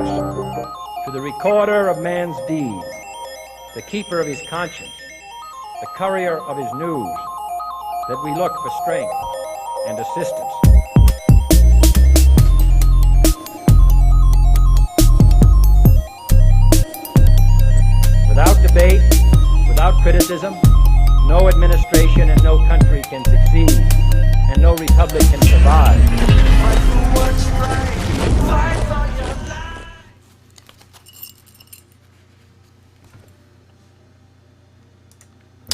Congress, to the recorder of man's deeds, the keeper of his conscience, the courier of his news, that we look for strength and assistance. Without debate, without criticism, no administration and no country can succeed, and no republic can survive.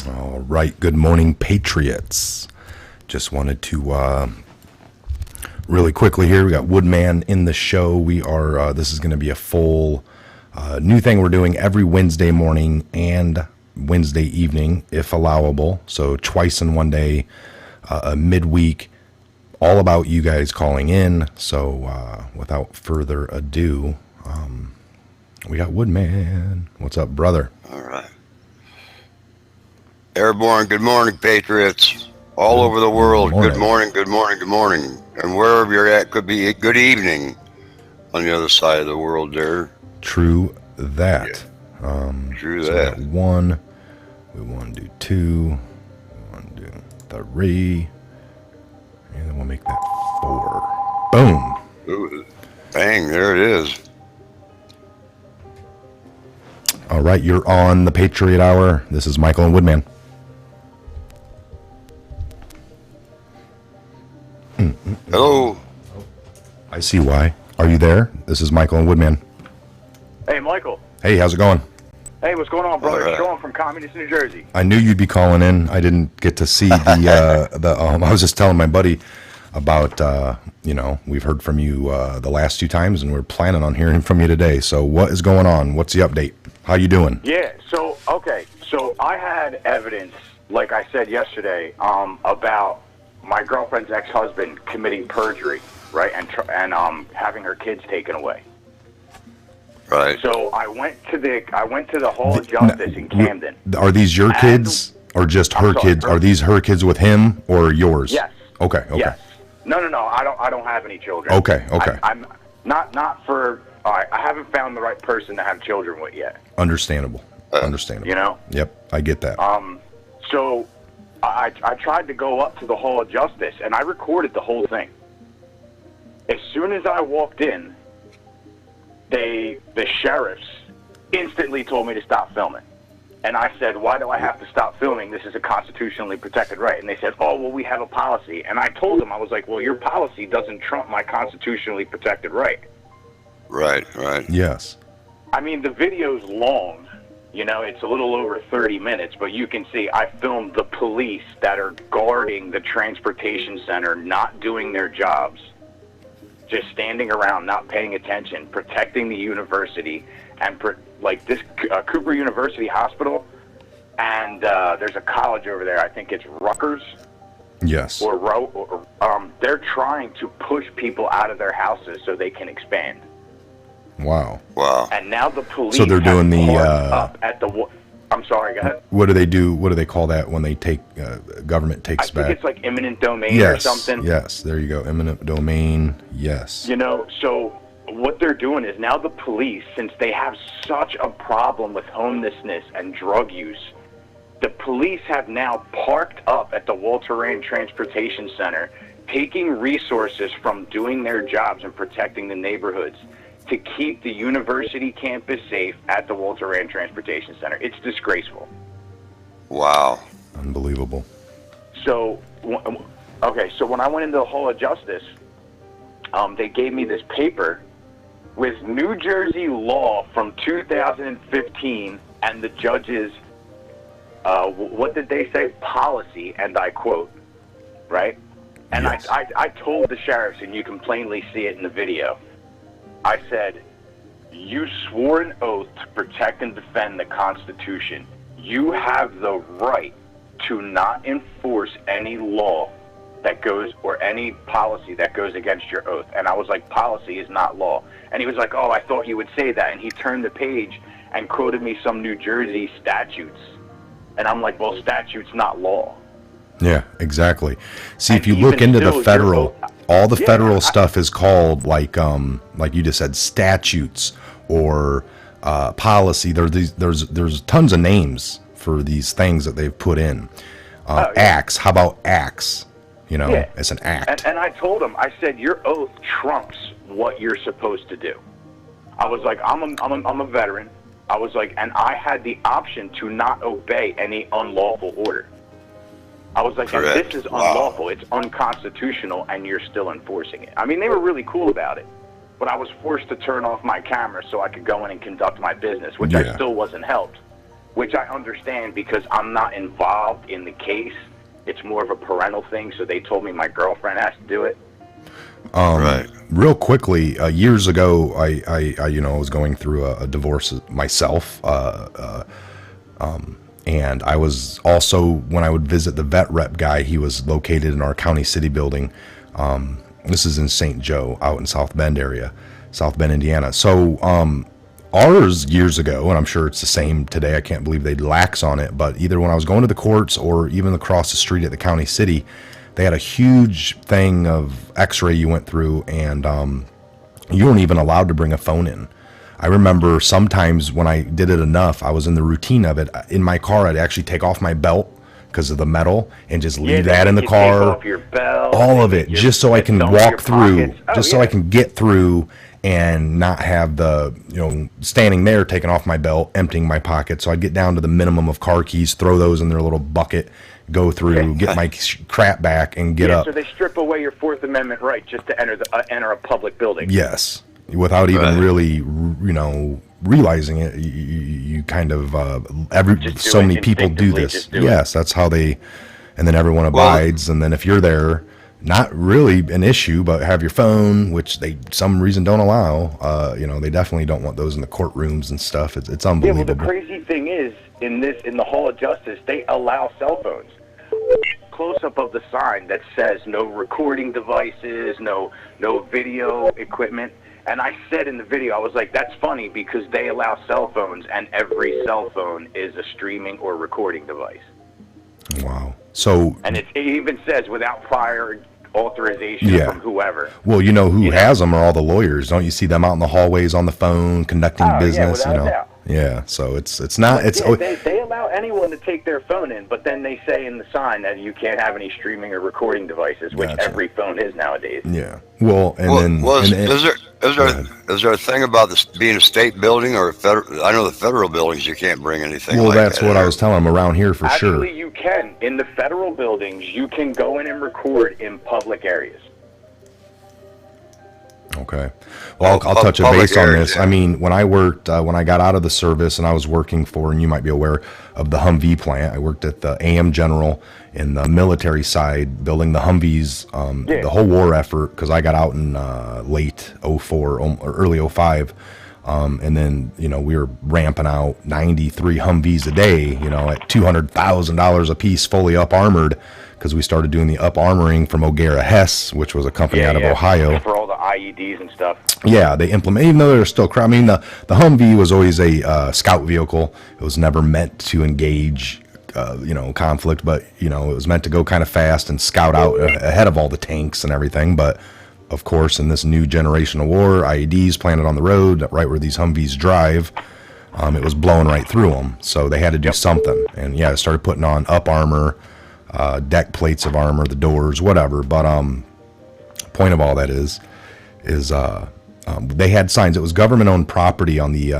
All right, good morning, Patriots. Just wanted to really quickly here, we got Woodman in the show. We are this is going to be a full new thing we're doing every Wednesday morning and Wednesday evening, if allowable. So twice in one day, midweek, all about you guys calling in. So without further ado, we got Woodman. What's up, brother? All right. Airborne, good morning, Patriots. All over the world, good morning, good morning, good morning. And wherever you're at, could be good evening on the other side of the world there. True that. Yeah. True so that. We got 1, we want to do 2, we want to do 3, and then we'll make that 4. Boom. Ooh, bang, there it is. All right, you're on the Patriot Hour. This is Michael and Woodman. Hello. I see why. Are you there? This is Michael and Woodman. Hey, Michael. Hey, how's it going? Hey, what's going on, brother? Right. Sean from Communist New Jersey. I knew you'd be calling in. I didn't get to see the I was just telling my buddy about we've heard from you the last 2 times, and we're planning on hearing from you today. So what is going on? What's the update? How you doing? Yeah, so I had evidence, like I said yesterday, about my girlfriend's ex-husband committing perjury, right, and having her kids taken away. Right. So I went to the Hall of Justice in Camden. Are these your kids or just her kids? Are these her kids with him or yours? Yes. Okay. Yes. No. I don't have any children. Okay. I'm not for. I haven't found the right person to have children with yet. Understandable. You know. Yep. I get that. So I tried to go up to the Hall of Justice, and I recorded the whole thing. As soon as I walked in, the sheriffs instantly told me to stop filming. And I said, why do I have to stop filming? This is a constitutionally protected right. And they said, oh, well, we have a policy. And I told them, I was like, well, your policy doesn't trump my constitutionally protected right. Right. Yes. I mean, the video's long. You know, it's a little over 30 minutes, but you can see I filmed the police that are guarding the transportation center, not doing their jobs, just standing around, not paying attention, protecting the university, and this Cooper University Hospital, and there's a college over there, I think it's Rutgers. Yes. They're trying to push people out of their houses so they can expand. Wow. And now the police. So they're doing up at the. I'm sorry, go ahead. What do they do? What do they call that when they take government takes back? I think it's like eminent domain or something. Yes, there you go. Eminent domain. Yes. You know, so what they're doing is now the police, since they have such a problem with homelessness and drug use, the police have now parked up at the Walter Rand Transportation Center, taking resources from doing their jobs and protecting the neighborhoods to keep the university campus safe at the Walter Rand Transportation Center. It's disgraceful. Wow. Unbelievable. So, so when I went into the Hall of Justice, they gave me this paper with New Jersey law from 2015 and the judge's, what did they say? Policy, and I quote, right? And yes. I told the sheriffs, and you can plainly see it in the video, I said, you swore an oath to protect and defend the Constitution. You have the right to not enforce any law that goes, or any policy that goes against your oath. And I was like, policy is not law. And he was like, oh, I thought you would say that. And he turned the page and quoted me some New Jersey statutes. And I'm like, well, statutes not law. Yeah, exactly. See, and if you look into the federal, all the federal stuff is called like you just said, statutes or policy. There's tons of names for these things that they've put in. Acts. How about acts? You know, it's an act. And I told him, I said, your oath trumps what you're supposed to do. I was like, I'm a veteran. I was like, and I had the option to not obey any unlawful order. I was like, and this is unlawful. It's unconstitutional, and you're still enforcing it. I mean, they were really cool about it, but I was forced to turn off my camera so I could go in and conduct my business, which I still wasn't helped, which I understand because I'm not involved in the case. It's more of a parental thing, so they told me my girlfriend has to do it. Real quickly, years ago, I was going through a divorce myself, and I was also, when I would visit the vet rep guy, he was located in our county city building. This is in St. Joe, out in South Bend area, South Bend, Indiana. So ours years ago, and I'm sure it's the same today, I can't believe they'd lax on it, but either when I was going to the courts or even across the street at the county city, they had a huge thing of x-ray you went through, and you weren't even allowed to bring a phone in. I remember sometimes when I did it enough, I was in the routine of it. In my car, I'd actually take off my belt because of the metal and just leave that in the car. Take off your belt, all of it, just so I can walk through, so I can get through and not have the, standing there, taking off my belt, emptying my pocket. So I'd get down to the minimum of car keys, throw those in their little bucket, go through, get my crap back, and get up. So they strip away your Fourth Amendment right just to enter a public building. Yes, without even really, realizing it. You kind of so many people do this. Yes, that's how they, and then everyone abides. And then if you're there, not really an issue, but have your phone, which they some reason don't allow. They definitely don't want those in the courtrooms and stuff. It's unbelievable. Yeah, well, the crazy thing is, in the Hall of Justice, they allow cell phones. Close-up of the sign that says no recording devices, no video equipment. And I said in the video, I was like, that's funny because they allow cell phones, and every cell phone is a streaming or recording device. Wow. So, and it even says without prior authorization from whoever. Well, who has them are all the lawyers. Don't you see them out in the hallways on the phone conducting business? Yeah, without a doubt. Yeah, so it's not. They allow anyone to take their phone in, but then they say in the sign that you can't have any streaming or recording devices, which every phone is nowadays. Yeah. Well, is there a thing about this being a state building or a federal? I know the federal buildings you can't bring anything. Well, that's what I was telling them around here for sure. Actually, you can. In the federal buildings, you can go in and record in public areas. Okay. Well, I'll touch a base on this. I mean, when I worked, when I got out of the service and I was working for, and you might be aware of the Humvee plant, I worked at the AM General in the military side, building the Humvees, the whole war effort, because I got out in late 04 or early 05. And then, we were ramping out 93 Humvees a day, at $200,000 a piece, fully up armored, because we started doing the up armoring from O'Gara Hess, which was a company out of Ohio. For all the IEDs and stuff. Yeah, they implement, even though they're still, I mean, the Humvee was always a scout vehicle. It was never meant to engage, conflict, but, it was meant to go kind of fast and scout out ahead of all the tanks and everything. But, of course, in this new generation of war, IEDs planted on the road, right where these Humvees drive, it was blowing right through them. So they had to do something. And, it started putting on up armor, deck plates of armor, the doors, whatever. But point of all that is they had signs. It was government-owned property on the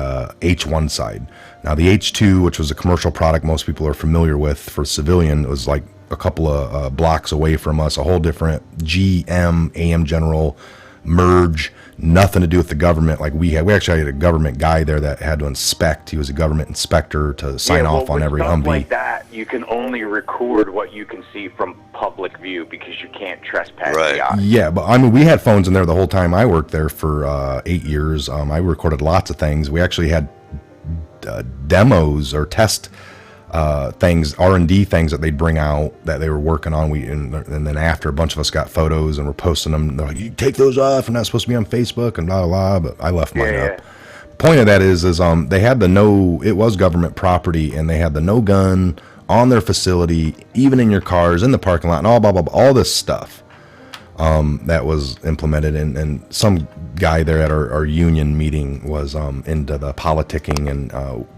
H1 side. Now, the H2, which was a commercial product most people are familiar with for civilian, it was like a couple of blocks away from us, a whole different GM, AM General merge, nothing to do with the government. Like we actually had a government guy there that had to inspect. He was a government inspector to sign off on every Humvee. Like that, you can only record what you can see from public view because you can't trespass the eye. Yeah, but I mean, we had phones in there the whole time I worked there for 8 years. I recorded lots of things. We actually had demos or test things, R&D things that they'd bring out that they were working on. And then after, a bunch of us got photos and we're posting them. They're like, you take those off, and not supposed to be on Facebook and blah blah blah. But I left mine up. Point of that is they had it was government property, and they had the no gun on their facility, even in your cars, in the parking lot, and all blah blah blah, all this stuff. that was implemented, and some guy there at our union meeting was into the politicking and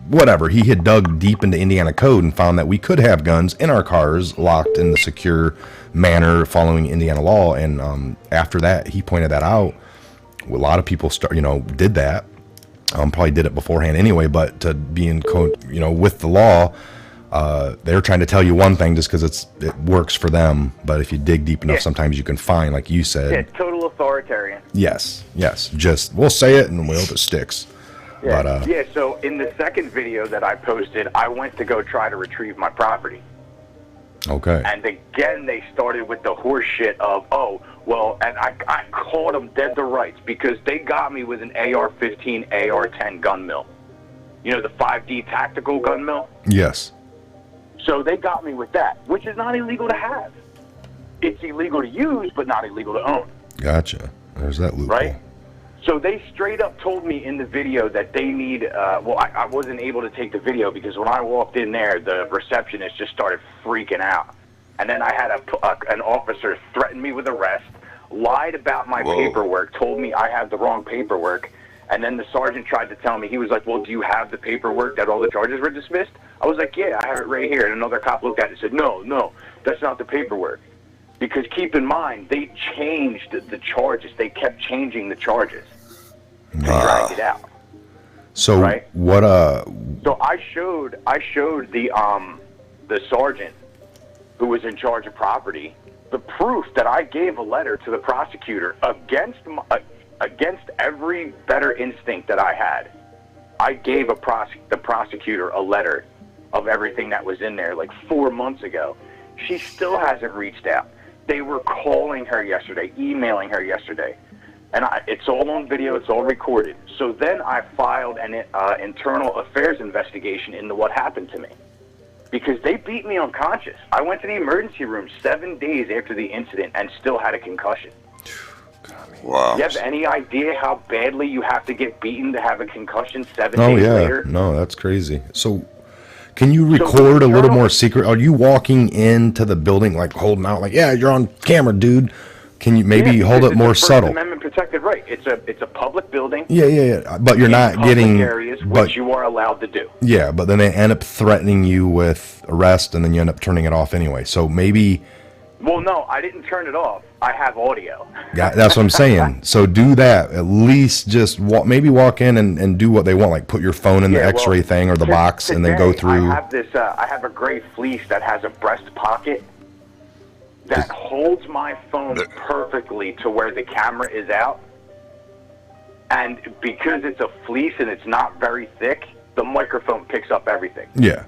whatever. He had dug deep into Indiana code and found that we could have guns in our cars locked in the secure manner following Indiana law. And after that, he pointed that out. A lot of people did that. Probably did it beforehand anyway, but to be in code, with the law, they're trying to tell you one thing just because it works for them. But if you dig deep enough, sometimes you can find, like you said. Yeah, total authoritarian. Yes. Just we'll say it and we hope it sticks. Yeah. But, so in the second video that I posted, I went to go try to retrieve my property. Okay. And again, they started with the horse shit of, and I called them dead to rights because they got me with an AR-15, AR-10 gun mill. The 5D tactical gun mill? Yes. So they got me with that, which is not illegal to have. It's illegal to use, but not illegal to own. Gotcha. There's that loophole. Right? So they straight up told me in the video that they need, I wasn't able to take the video because when I walked in there, the receptionist just started freaking out. And then I had an officer threaten me with arrest, lied about my paperwork, told me I had the wrong paperwork. And then the sergeant tried to tell me, he was like, well, do you have the paperwork that all the charges were dismissed? I was like, yeah, I have it right here. And another cop looked at it and said, no, that's not the paperwork. Because keep in mind, they changed the charges. They kept changing the charges to drag it out. So right? what? So I showed the sergeant who was in charge of property the proof that I gave a letter to the prosecutor against every better instinct that I had. I gave the prosecutor a letter of everything that was in there like 4 months ago. She still hasn't reached out. They were calling her yesterday, emailing her yesterday. And it's all on video, it's all recorded. So then I filed an internal affairs investigation into what happened to me. Because they beat me unconscious. I went to the emergency room 7 days after the incident and still had a concussion. Wow. You have any idea how badly you have to get beaten to have a concussion 7 days later? No, that's crazy. So can you record a little more secret? Are you walking into the building like holding out like, yeah, you're on camera, dude? Can you maybe hold it more subtle? First Amendment protected right. It's a public building. Yeah. But you're not getting areas which you are allowed to do. Yeah, but then they end up threatening you with arrest, and then you end up turning it off anyway. So maybe. Well, no, I didn't turn it off. I have audio. Yeah, that's what I'm saying. So do that. At least just maybe walk in and do what they want, like put your phone in the X-ray thing or the box, and then go through. I have a gray fleece that has a breast pocket that holds my phone perfectly to where the camera is out. And because it's a fleece and it's not very thick, the microphone picks up everything. Yeah,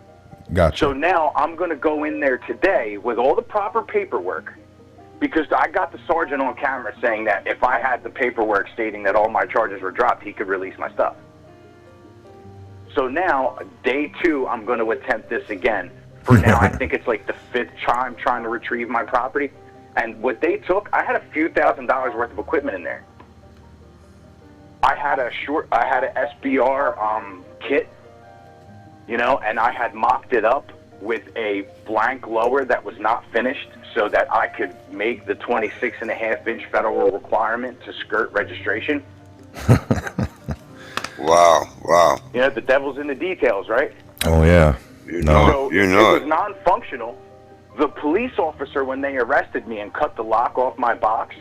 gotcha. So now I'm going to go in there today with all the proper paperwork, because I got the sergeant on camera saying that if I had the paperwork stating that all my charges were dropped, he could release my stuff. So now, day 2, I'm going to attempt this again. For now, I think it's like the 5th time trying to retrieve my property. And what they took, I had a few $1,000s worth of equipment in there. I had a SBR kit, and I had mocked it up with a blank lower that was not finished so that I could make the 26.5-inch federal requirement to skirt registration. Wow. The devil's in the details, right? Oh, yeah. It was non-functional. The police officer, when they arrested me and cut the lock off my box,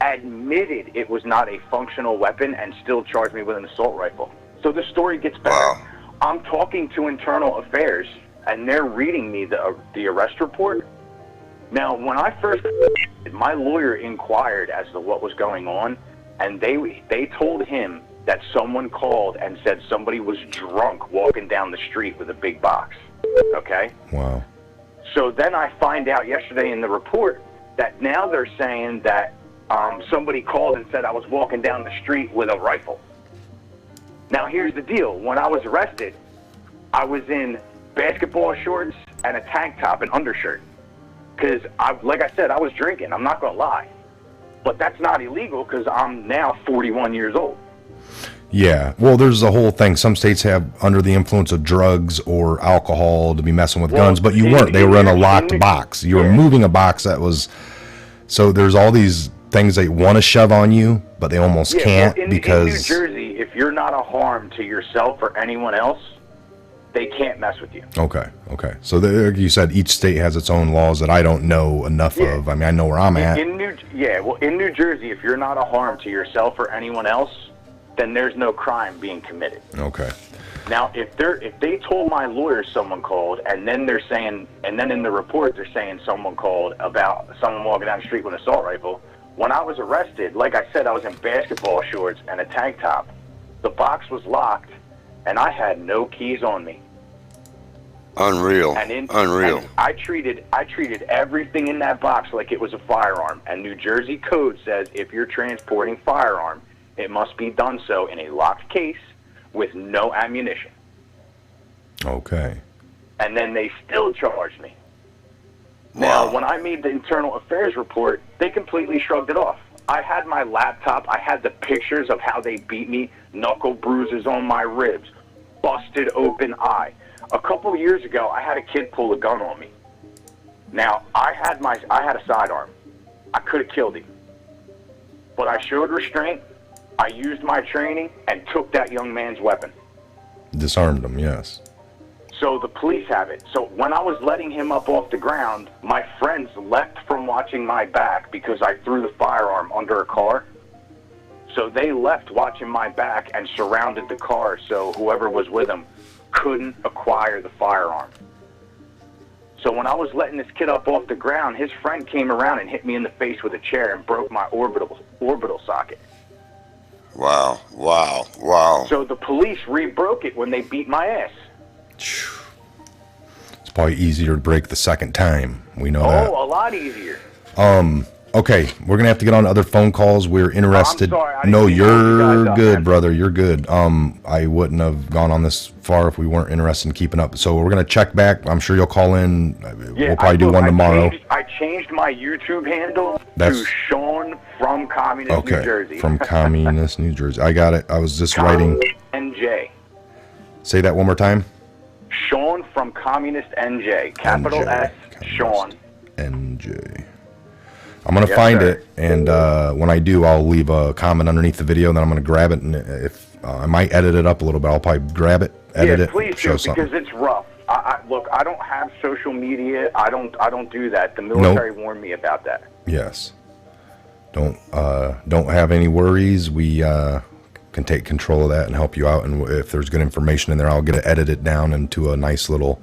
admitted it was not a functional weapon and still charged me with an assault rifle. So the story gets better. Wow. I'm talking to internal affairs, and they're reading me the arrest report. Now, when I first, my lawyer inquired as to what was going on, and they told him that someone called and said somebody was drunk walking down the street with a big box. Okay? Wow. So then I find out yesterday in the report that now they're saying that somebody called and said I was walking down the street with a rifle. Now here's the deal. When I was arrested, I was in basketball shorts and a tank top and undershirt. Because, like I said, I was drinking. I'm not going to lie. But that's not illegal because I'm now 41 years old. Yeah. Well, there's the whole thing. Some states have under the influence of drugs or alcohol to be messing with guns, but you weren't. They were in a locked box. You were moving a box that was So there's all these things they want to shove on you, but they almost can't because... in New Jersey, if you're not a harm to yourself or anyone else, they can't mess with you. Okay. So like you said, each state has its own laws that I don't know enough of. I mean, I know where I'm at. In New Jersey, if you're not a harm to yourself or anyone else, then there's no crime being committed. Okay. Now, if they told my lawyer someone called, and then they're saying, and then in the report they're saying someone called about someone walking down the street with an assault rifle. When I was arrested, like I said, I was in basketball shorts and a tank top. The box was locked, and I had no keys on me. Unreal. Unreal. And I treated everything in that box like it was a firearm. And New Jersey code says if you're transporting firearm, it must be done so in a locked case with no ammunition. Okay. And then they still charged me. Wow. Now, when I made the internal affairs report, they completely shrugged it off. I had my laptop. I had the pictures of how they beat me, knuckle bruises on my ribs, busted open eye. A couple years ago, I had a kid pull a gun on me. Now, I had a sidearm. I could have killed him. But I showed restraint. I used my training and took that young man's weapon. Disarmed him, yes. So the police have it. So when I was letting him up off the ground, my friends left from watching my back because I threw the firearm under a car. So they left watching my back and surrounded the car so whoever was with him couldn't acquire the firearm. So when I was letting this kid up off the ground, his friend came around and hit me in the face with a chair and broke my orbital socket. Wow. So the police re-broke it when they beat my ass. It's probably easier to break the second time. We know that. Oh, a lot easier. Okay, we're gonna have to get on other phone calls. We're interested. I'm sorry, I didn't No, mean to hold you you're guys up, good, man. brother. You're good. I wouldn't have gone on this far if we weren't interested in keeping up. So we're gonna check back. I'm sure you'll call in. We'll probably do one tomorrow. I changed my YouTube handle That's- to Sean from Communist New Jersey. From Communist New Jersey. I got it. I was just writing. NJ. Say that one more time. Sean from Communist NJ. Capital NJ. S. Communist Sean. NJ. I'm gonna Yes, find sir. it, and when I do, I'll leave a comment underneath the video, and then I'm gonna grab it, and if I might edit it up a little bit, I'll probably grab it, edit it, Please show do, something. because it's rough. Look, I don't have social media. I don't do that. The military warned me about that. Yes. Don't have any worries. We can take control of that and help you out. And if there's good information in there, I'll get it edited down into a nice little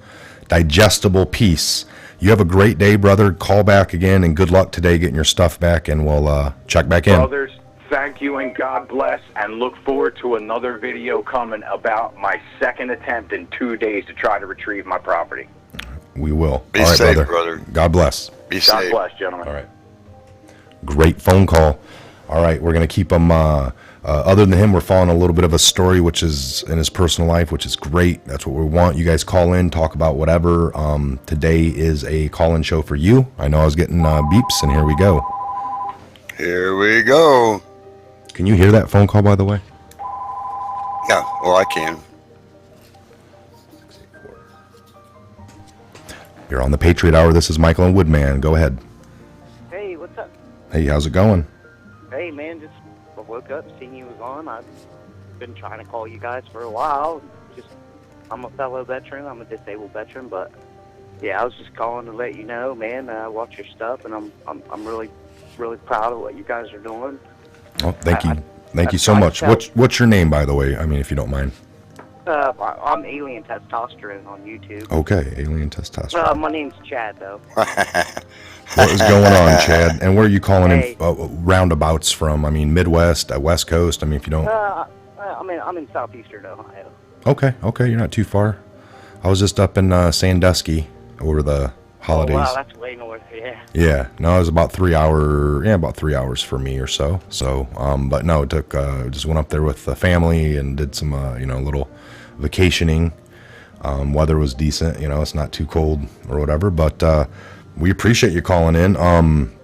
digestible piece. You have a great day, brother. Call back again, and good luck today getting your stuff back, and we'll check back in. Brothers, thank you and God bless, and look forward to another video coming about my second attempt in 2 days to try to retrieve my property. We will. Be All right, safe, brother. brother. God bless. Be God safe. bless, gentlemen. All right. Great phone call. All right, we're going to keep him. Other than him, we're following a little bit of a story, which is in his personal life, which is great. That's what we want. You guys call in, talk about whatever. Today is a call-in show for you. I know I was getting beeps, and here we go. Here we go. Can you hear that phone call, by the way? Yeah, well, I can. You're on the Patriot Hour. This is Michael and Woodman. Go ahead. Hey, what's up? Hey, how's it going? Hey, man, just I woke up, seen you was on. I've been trying to call you guys for a while. I'm a fellow veteran. I'm a disabled veteran, but yeah, I was just calling to let you know, man. I watch your stuff, and I'm really proud of what you guys are doing. Oh, thank you. Thank you I so tried much. to tell- What's your name, by the way? I mean, if you don't mind. I'm Alien Testosterone on YouTube. Okay, Alien Testosterone. My name's Chad, though. What is going on, Chad? And where are you calling Hey. in roundabouts from? I mean, Midwest, West Coast. I mean, if you don't. I'm in southeastern Ohio. Okay, you're not too far. I was just up in Sandusky over the holidays. Oh, wow, that's way north. Yeah. Yeah, no, it was about 3 hours for me or so. So, but no, it took, just went up there with the family and did some, little vacationing. Weather was decent, it's not too cold or whatever, but, we appreciate you calling in.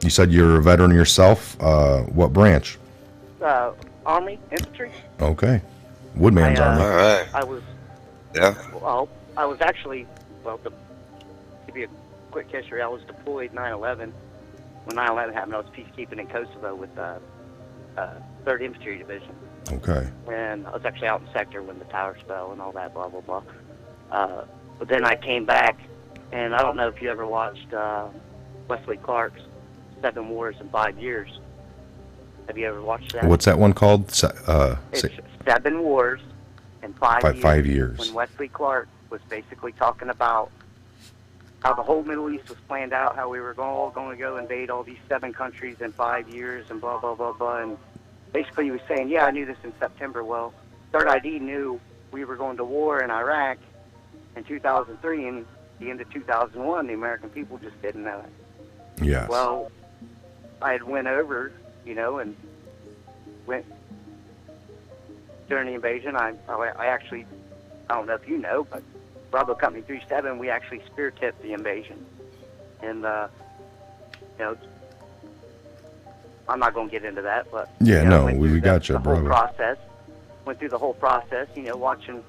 You said you're a veteran yourself. What branch? Army, infantry. Okay. Woodman's Army. All right. I was Yeah. Well, I was actually, to give you a quick history, I was deployed 9/11, when 9/11 happened, I was peacekeeping in Kosovo with 3rd Infantry Division. Okay. And I was actually out in sector when the towers fell and all that, blah, blah, blah. But then I came back, and I don't know if you ever watched Wesley Clark's 7 Wars in 5 Years. Have you ever watched that? What's that one called? It's 7 Wars in 5 years. 5 years. When Wesley Clark was basically talking about how the whole Middle East was planned out, how we were all going to go invade all these 7 countries in 5 years, and blah, blah, blah, blah. And basically he was saying, yeah, I knew this in September. Well, Third ID knew we were going to war in Iraq in 2003, and the end of 2001, the American people just didn't know it. Yes. Well, I had went over, and went during the invasion. I actually, I don't know if you know, but Bravo Company 37, we actually spear tipped the invasion. And, I'm not going to get into that, but... Yeah, no, we got you, Bravo. Went through the whole process, watching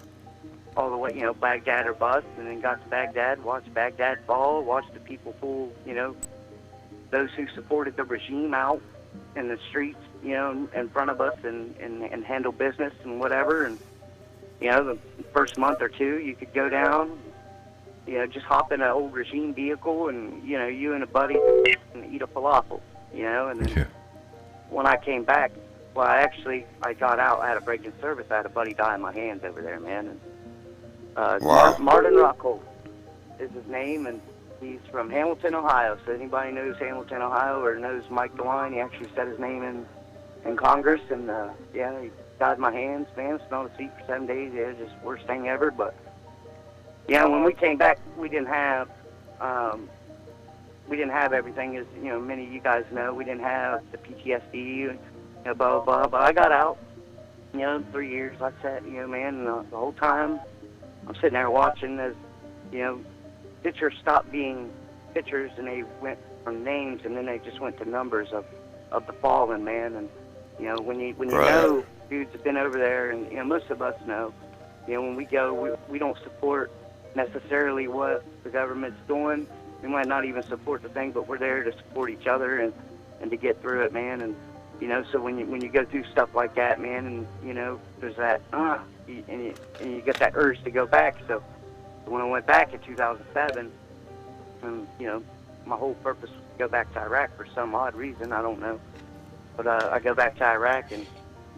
all the way, Baghdad or bust, and then got to Baghdad, watched Baghdad fall, watched the people pull, those who supported the regime out in the streets, in front of us and handle business and whatever. And, the first month or two, you could go down, just hop in an old regime vehicle and, you and a buddy and eat a falafel, and then when I came back, well, I got out. I had a break in service. I had a buddy die in my hands over there, man. And, Wow. Martin Rockhold is his name, and he's from Hamilton, Ohio. So anybody knows Hamilton, Ohio, or knows Mike DeWine, he actually said his name in Congress. And, he died in my hands, man. Smelled a seat for 7 days. Yeah, just worst thing ever. But, when we came back, we didn't have everything, as, many of you guys know. We didn't have the PTSD, blah, blah, blah. But I got out, 3 years. I sat, man, and the whole time I'm sitting there watching as, pictures stopped being pictures, and they went from names, and then they just went to numbers of the fallen, man. And, when you know dudes have been over there, and most of us know, when we go, we don't support necessarily what the government's doing. We might not even support the thing, but we're there to support each other and to get through it, man. And, so when you go through stuff like that, man, and, there's that, and you get that urge to go back. So when I went back in 2007, and, my whole purpose was to go back to Iraq for some odd reason, I don't know. But I go back to Iraq, and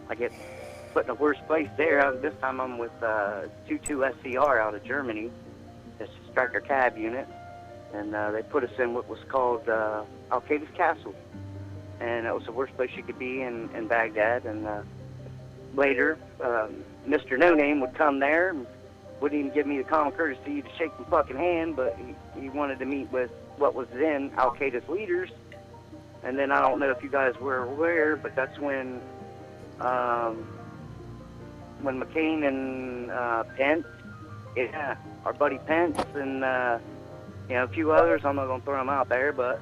I get put in the worst place there. This time I'm with 22 SCR out of Germany. It's a striker cab unit. And they put us in what was called Al-Qaeda's Castle. And it was the worst place you could be in Baghdad. And later, Mr. No Name would come there and wouldn't even give me the common courtesy to shake my fucking hand, but he wanted to meet with what was then Al-Qaeda's leaders. And then I don't know if you guys were aware, but that's when McCain and Pence, our buddy Pence and a few others, I'm not going to throw them out there, but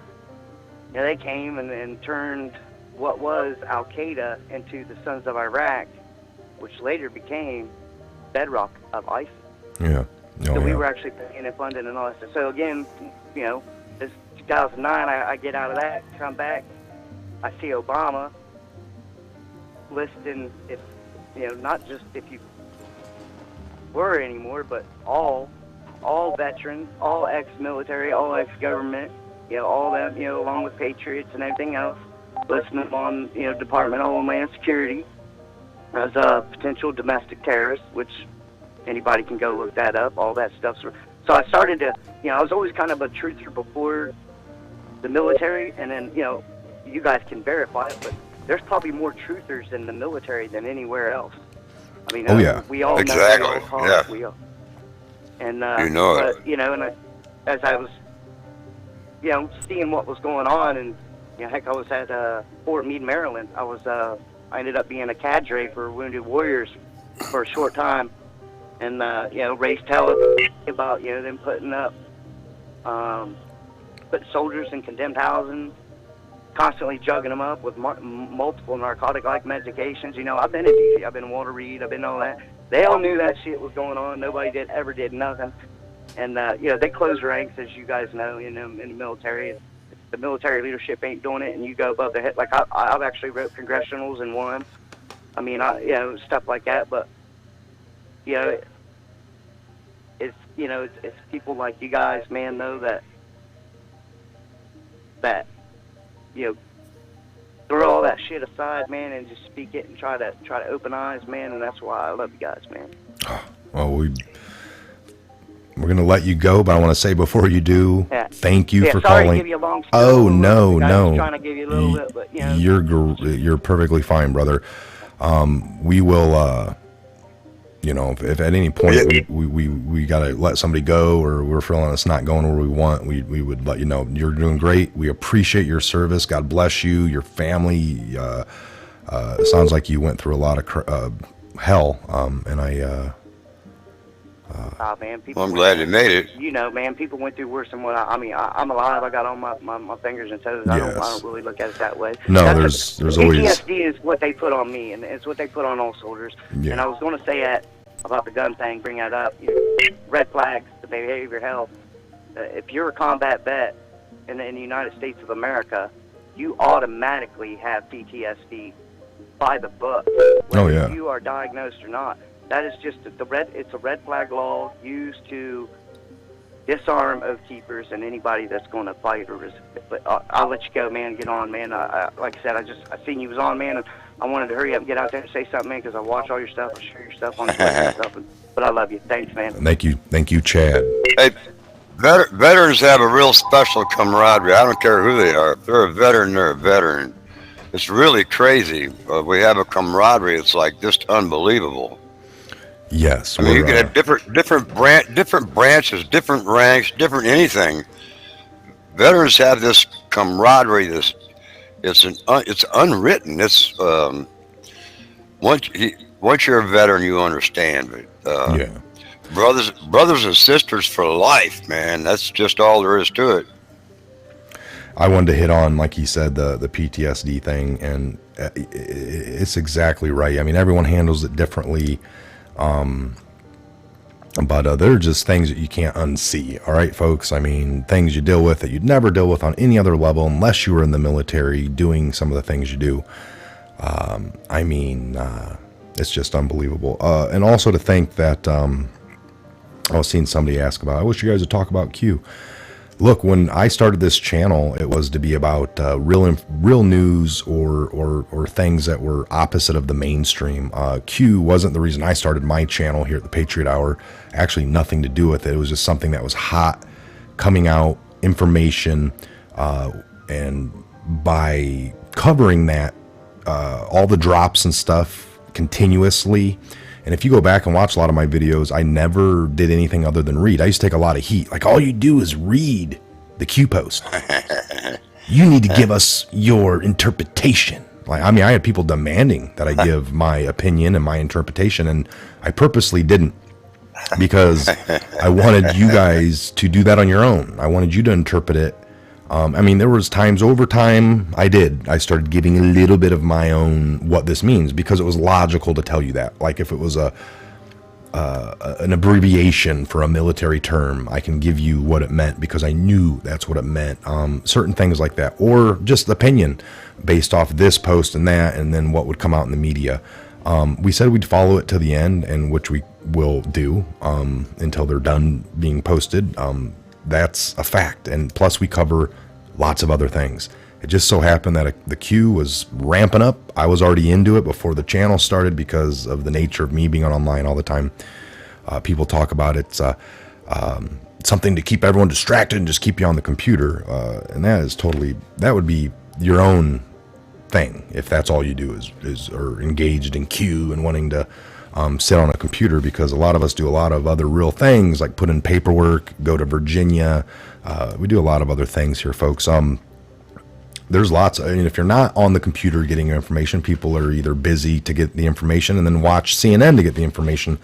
they came and turned what was Al-Qaeda into the Sons of Iraq, which later became bedrock of ISIS. Yeah. So we were actually paying and funding and all that stuff. So again, this 2009, I get out of that, come back, I see Obama listing, if not just if you were anymore, but all veterans, all ex-military, all ex-government, all them, along with Patriots and everything else, listing them on, Department of Homeland Security as potential domestic terrorists, which anybody can go look that up, all that stuff. So I started to, I was always kind of a truther before the military, and then, you guys can verify it, but there's probably more truthers in the military than anywhere else. I mean, we all exactly. know talk, and as I was, seeing what was going on, and heck, I was at Fort Meade, Maryland. I ended up being a cadre for Wounded Warriors for a short time, and Ray's telling about them putting soldiers in condemned housing, constantly jugging them up with multiple narcotic-like medications. I've been in D.C., I've been in Walter Reed, I've been all that. They all knew that shit was going on. Nobody ever did nothing. And, they closed ranks, as you guys know, in the military. It's the military leadership ain't doing it, and you go above the head. Like I've actually wrote congressionals and won. I mean, stuff like that. But it's people like you guys, man, know that throw all that shit aside, man, and just speak it and try to open eyes, man. And that's why I love you guys, man. Well, we're going to let you go, but I want to say before you do, thank you for sorry calling. To give you a long oh, no. I was trying to give you a little bit, but, You're perfectly fine, brother. We will, if at any point we got to let somebody go or we're feeling it's not going where we want, we would let you know. You're doing great. We appreciate your service. God bless you, your family. It sounds like you went through a lot of hell, and man, I'm glad you made it. Man, people went through worse than what I'm alive. I got on my fingers and toes. I don't really look at it that way. No, there's always PTSD is what they put on me, and it's what they put on all soldiers. Yeah. And I was going to say that about the gun thing, bring that up. Red flags, the behavior health. If you're a combat vet in the United States of America, you automatically have PTSD by the book. Whether you are diagnosed or not. That is just it's a red flag law used to disarm oath keepers and anybody that's going to fight or resist. But I'll let you go, man. Get on, man. Like I said, I seen you was on, man, and I wanted to hurry up and get out there and say something, man, because I watch all your stuff. I share your stuff on Twitter and stuff. But I love you. Thanks, man. Thank you, Chad. Hey, veterans have a real special camaraderie. I don't care who they are. If they're a veteran, they're a veteran. It's really crazy. We have a camaraderie. It's like just unbelievable. Yes, I mean, you can have different branches, different ranks, different anything. Veterans have this camaraderie. It's unwritten. It's once you're a veteran, you understand. But brothers and sisters for life, man. That's just all there is to it. I wanted to hit on, like he said, the PTSD thing, and it's exactly right. I mean, everyone handles it differently. But there are just things that you can't unsee. All right, folks. I mean, things you deal with that you'd never deal with on any other level unless you were in the military doing some of the things you do. It's just unbelievable. And also to think that I was seeing somebody ask about, I wish you guys would talk about Q. Look, when I started this channel, it was to be about real news or things that were opposite of the mainstream. Q wasn't the reason I started my channel here at the Patriot Hour. Actually, nothing to do with it. It was just something that was hot, coming out, information, and by covering that, all the drops and stuff continuously. And if you go back and watch a lot of my videos, I never did anything other than read. I used to take a lot of heat. Like, all you do is read the Q post. You need to give us your interpretation. Like, I mean, I had people demanding that I give my opinion and my interpretation, and I purposely didn't, because I wanted you guys to do that on your own. I wanted you to interpret it. I mean, there was times over time I started giving a little bit of my own what this means, because it was logical to tell you that. Like, if it was an abbreviation for a military term, I can give you what it meant because I knew that's what it meant. Certain things like that, or just opinion based off this post and that, and then what would come out in the media. We said we'd follow it to the end, and which we will do until they're done being posted. That's a fact. And plus we cover lots of other things. It just so happened that the Q was ramping up. I was already into it before the channel started because of the nature of me being online all the time. People talk about it's something to keep everyone distracted and just keep you on the computer. And that would be your own thing if that's all you do is or engaged in Q and wanting to sit on a computer, because a lot of us do a lot of other real things, like put in paperwork, go to Virginia. We do a lot of other things here, folks. There's lots. I mean, if you're not on the computer getting your information, people are either busy to get the information and then watch CNN to get the information.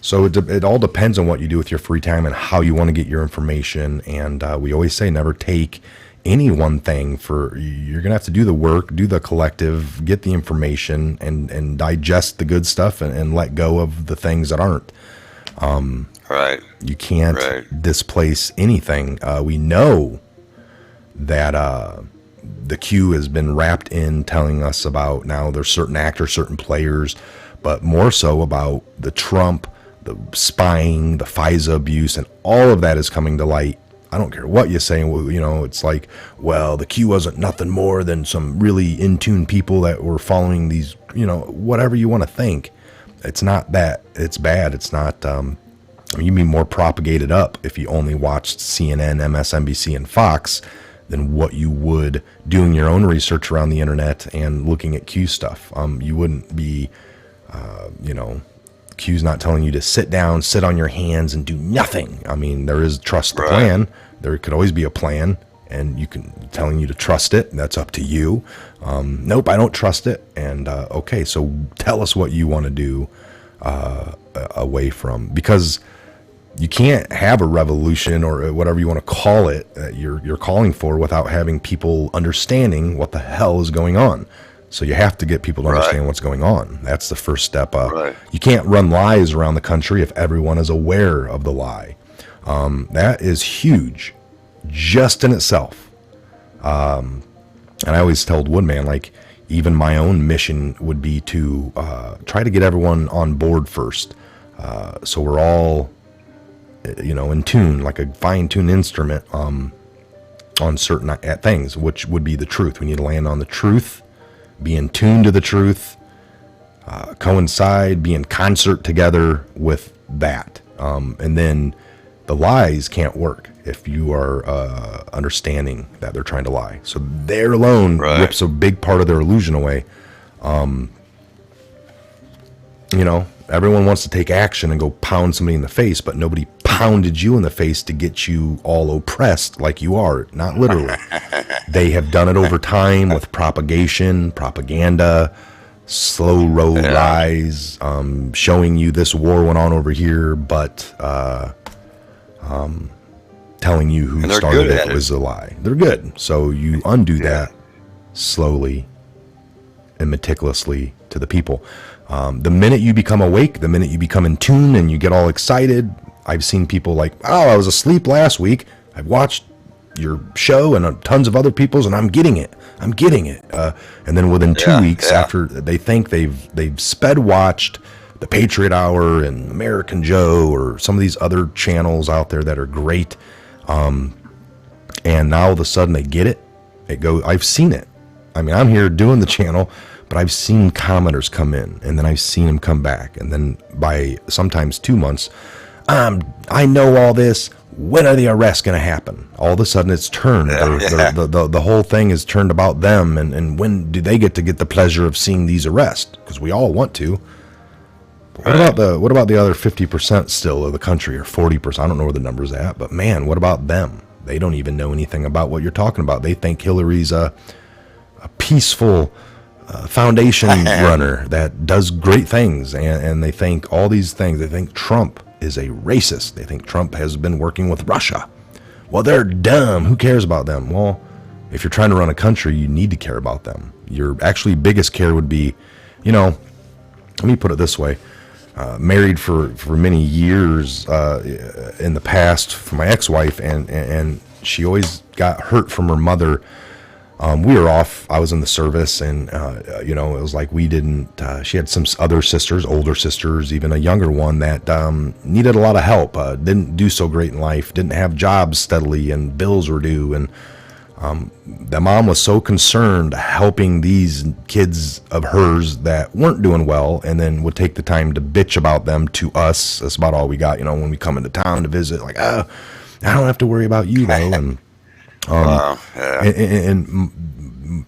So it all depends on what you do with your free time and how you want to get your information. And we always say never take any one thing you're going to have to do the work, do the collective, get the information, and digest the good stuff and let go of the things that aren't. Right. You can't displace anything. We know that the Q has been wrapped in telling us about. Now there's certain actors, certain players, but more so about the Trump, the spying, the FISA abuse, and all of that is coming to light. I don't care what you say. You know, it's like, well, the Q wasn't nothing more than some really in tune people that were following these, you know, whatever you want to think. It's not that. It's bad. It's not. You'd be more propagated up if you only watched CNN, MSNBC, and Fox than what you would doing your own research around the internet and looking at Q stuff. You wouldn't be, you know, Q's not telling you to sit down, sit on your hands, and do nothing. I mean, there is trust the plan. There could always be a plan, and you can telling you to trust it. That's up to you. Nope, I don't trust it. And okay, so tell us what you want to do away from, because you can't have a revolution or whatever you want to call it that you're calling for without having people understanding what the hell is going on. So you have to get people to understand what's going on. That's the first step up. You can't run lies around the country if everyone is aware of the lie. That is huge just in itself. And I always told Woodman, like, even my own mission would be to try to get everyone on board first. So we're all, you know, in tune, like a fine-tuned instrument on certain things, which would be the truth. We need to land on the truth, be in tune to the truth, coincide, be in concert together with that. And then the lies can't work if you are understanding that they're trying to lie. So there alone rips a big part of their illusion away. You know, everyone wants to take action and go pound somebody in the face, but nobody pounded you in the face to get you all oppressed like you are. Not literally. They have done it over time with propagation, propaganda, slow road rise, showing you this war went on over here, but telling you who started it was a lie. They're good. So you undo that slowly and meticulously to the people. The minute you become awake, the minute you become in tune and you get all excited, I've seen people like, oh, I was asleep last week. I've watched your show and tons of other people's, and I'm getting it. And then within 2 weeks after they think they've sped watched the Patriot Hour and American Joe or some of these other channels out there that are great. And now all of a sudden they get it. I've seen it. I mean, I'm here doing the channel, but I've seen commenters come in, and then I've seen them come back. And then by sometimes 2 months, I know all this. When are the arrests going to happen? All of a sudden it's turned. The whole thing is turned about them. And when do they get the pleasure of seeing these arrests? Because we all want to. What about the other 50% still of the country, or 40%? I don't know where the number's at, but man, what about them? They don't even know anything about what you're talking about. They think Hillary's a peaceful foundation runner that does great things, and they think all these things. They think Trump is a racist. They think Trump has been working with Russia. Well, they're dumb. Who cares about them? Well, if you're trying to run a country, you need to care about them. Your actually biggest care would be, you know, let me put it this way. Married for many years in the past for my ex-wife, and she always got hurt from her mother. We were off. I was in the service, and you know, it was like we didn't. She had some other sisters, older sisters, even a younger one that needed a lot of help. Didn't do so great in life. Didn't have jobs steadily, and bills were due. And the mom was so concerned helping these kids of hers that weren't doing well, and then would take the time to bitch about them to us. That's about all we got. You know, when we come into town to visit, like, I don't have to worry about you though. And and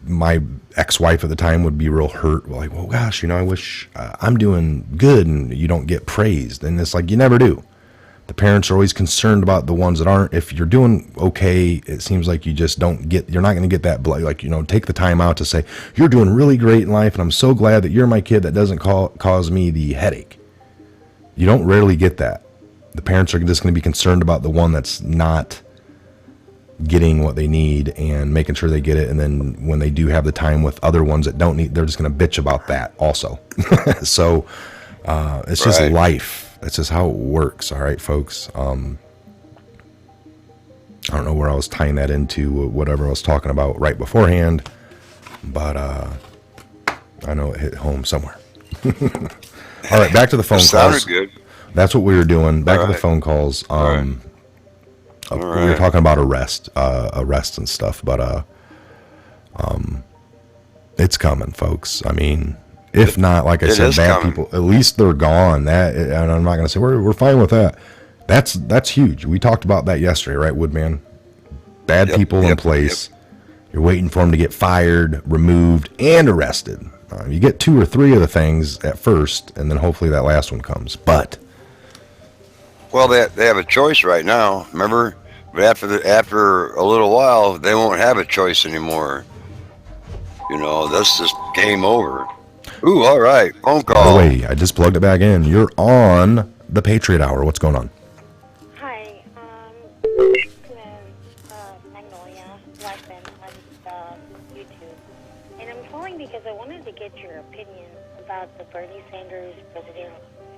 my ex-wife at the time would be real hurt, like, well, gosh, you know, I wish I'm doing good and you don't get praised. And it's like, you never do. The parents are always concerned about the ones that aren't. If you're doing okay, it seems like you just don't get, you're not going to get that, like, you know, take the time out to say, you're doing really great in life, and I'm so glad that you're my kid that doesn't cause me the headache. You don't rarely get that. The parents are just going to be concerned about the one that's not getting what they need and making sure they get it. And then when they do have the time with other ones that don't need, they're just going to bitch about that also. So it's just life. That's just how it works. All right, folks. I don't know where I was tying that into, whatever I was talking about right beforehand, but I know it hit home somewhere. All right, back to the phone calls. Sounded good. That's what we were doing. Back to the right. phone calls. All We were right. talking about arrests and stuff, but it's coming, folks. I mean, if not, like I It said, is bad coming. people, at least they're gone. And I'm not going to say we're fine with that. That's huge. We talked about that yesterday, right, Woodman? Bad people in place. You're waiting for them to get fired, removed, and arrested. You get 2 or 3 of the things at first, and then hopefully that last one comes. But Well, they have a choice right now. Remember, but after a little while, they won't have a choice anymore. That's just game over. Ooh, all right, phone by the call. way, I just plugged it back in. You're on the Patriot Hour. What's going on? Hi, this is Magnolia Lesson on YouTube. And I'm calling because I wanted to get your opinion about the Bernie Sanders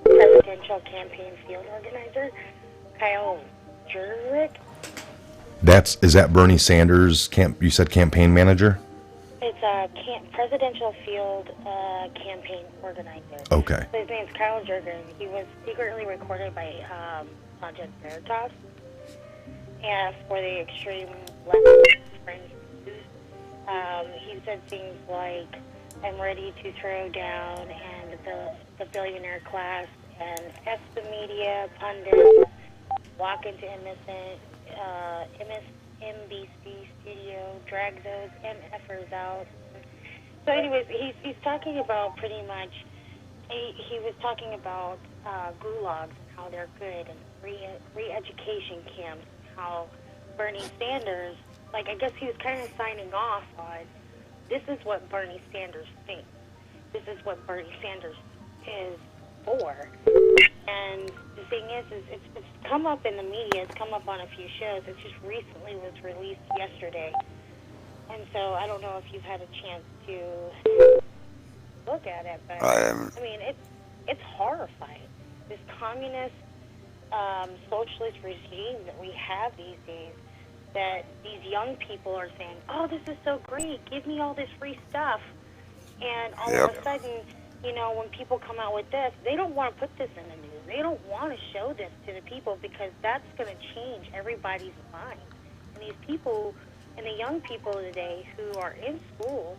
presidential campaign field organizer, Kyle Jurek. Is that Bernie Sanders? You said campaign manager? It's a presidential field campaign organizer. Okay. So his name's Kyle Jurgen. He was secretly recorded by Project Veritas and for the extreme left fringe news. He said things like, "I'm ready to throw down and the billionaire class and F the media pundits, walk into NBC studio, drag those MFers out." So anyways, he's talking about pretty much, he was talking about gulags and how they're good and re-education camps, how Bernie Sanders, I guess he was kind of signing off on, this is what Bernie Sanders thinks. This is what Bernie Sanders is for. And the thing is it's come up in the media. It's come up on a few shows. It just recently was released yesterday. And so I don't know if you've had a chance to look at it, but I mean, it's horrifying. This communist, socialist regime that we have these days, that these young people are saying, "Oh, this is so great. Give me all this free stuff." And all of a sudden, when people come out with this, they don't want to put this in the news. They don't want to show this to the people because that's going to change everybody's mind. And these people and the young people today who are in school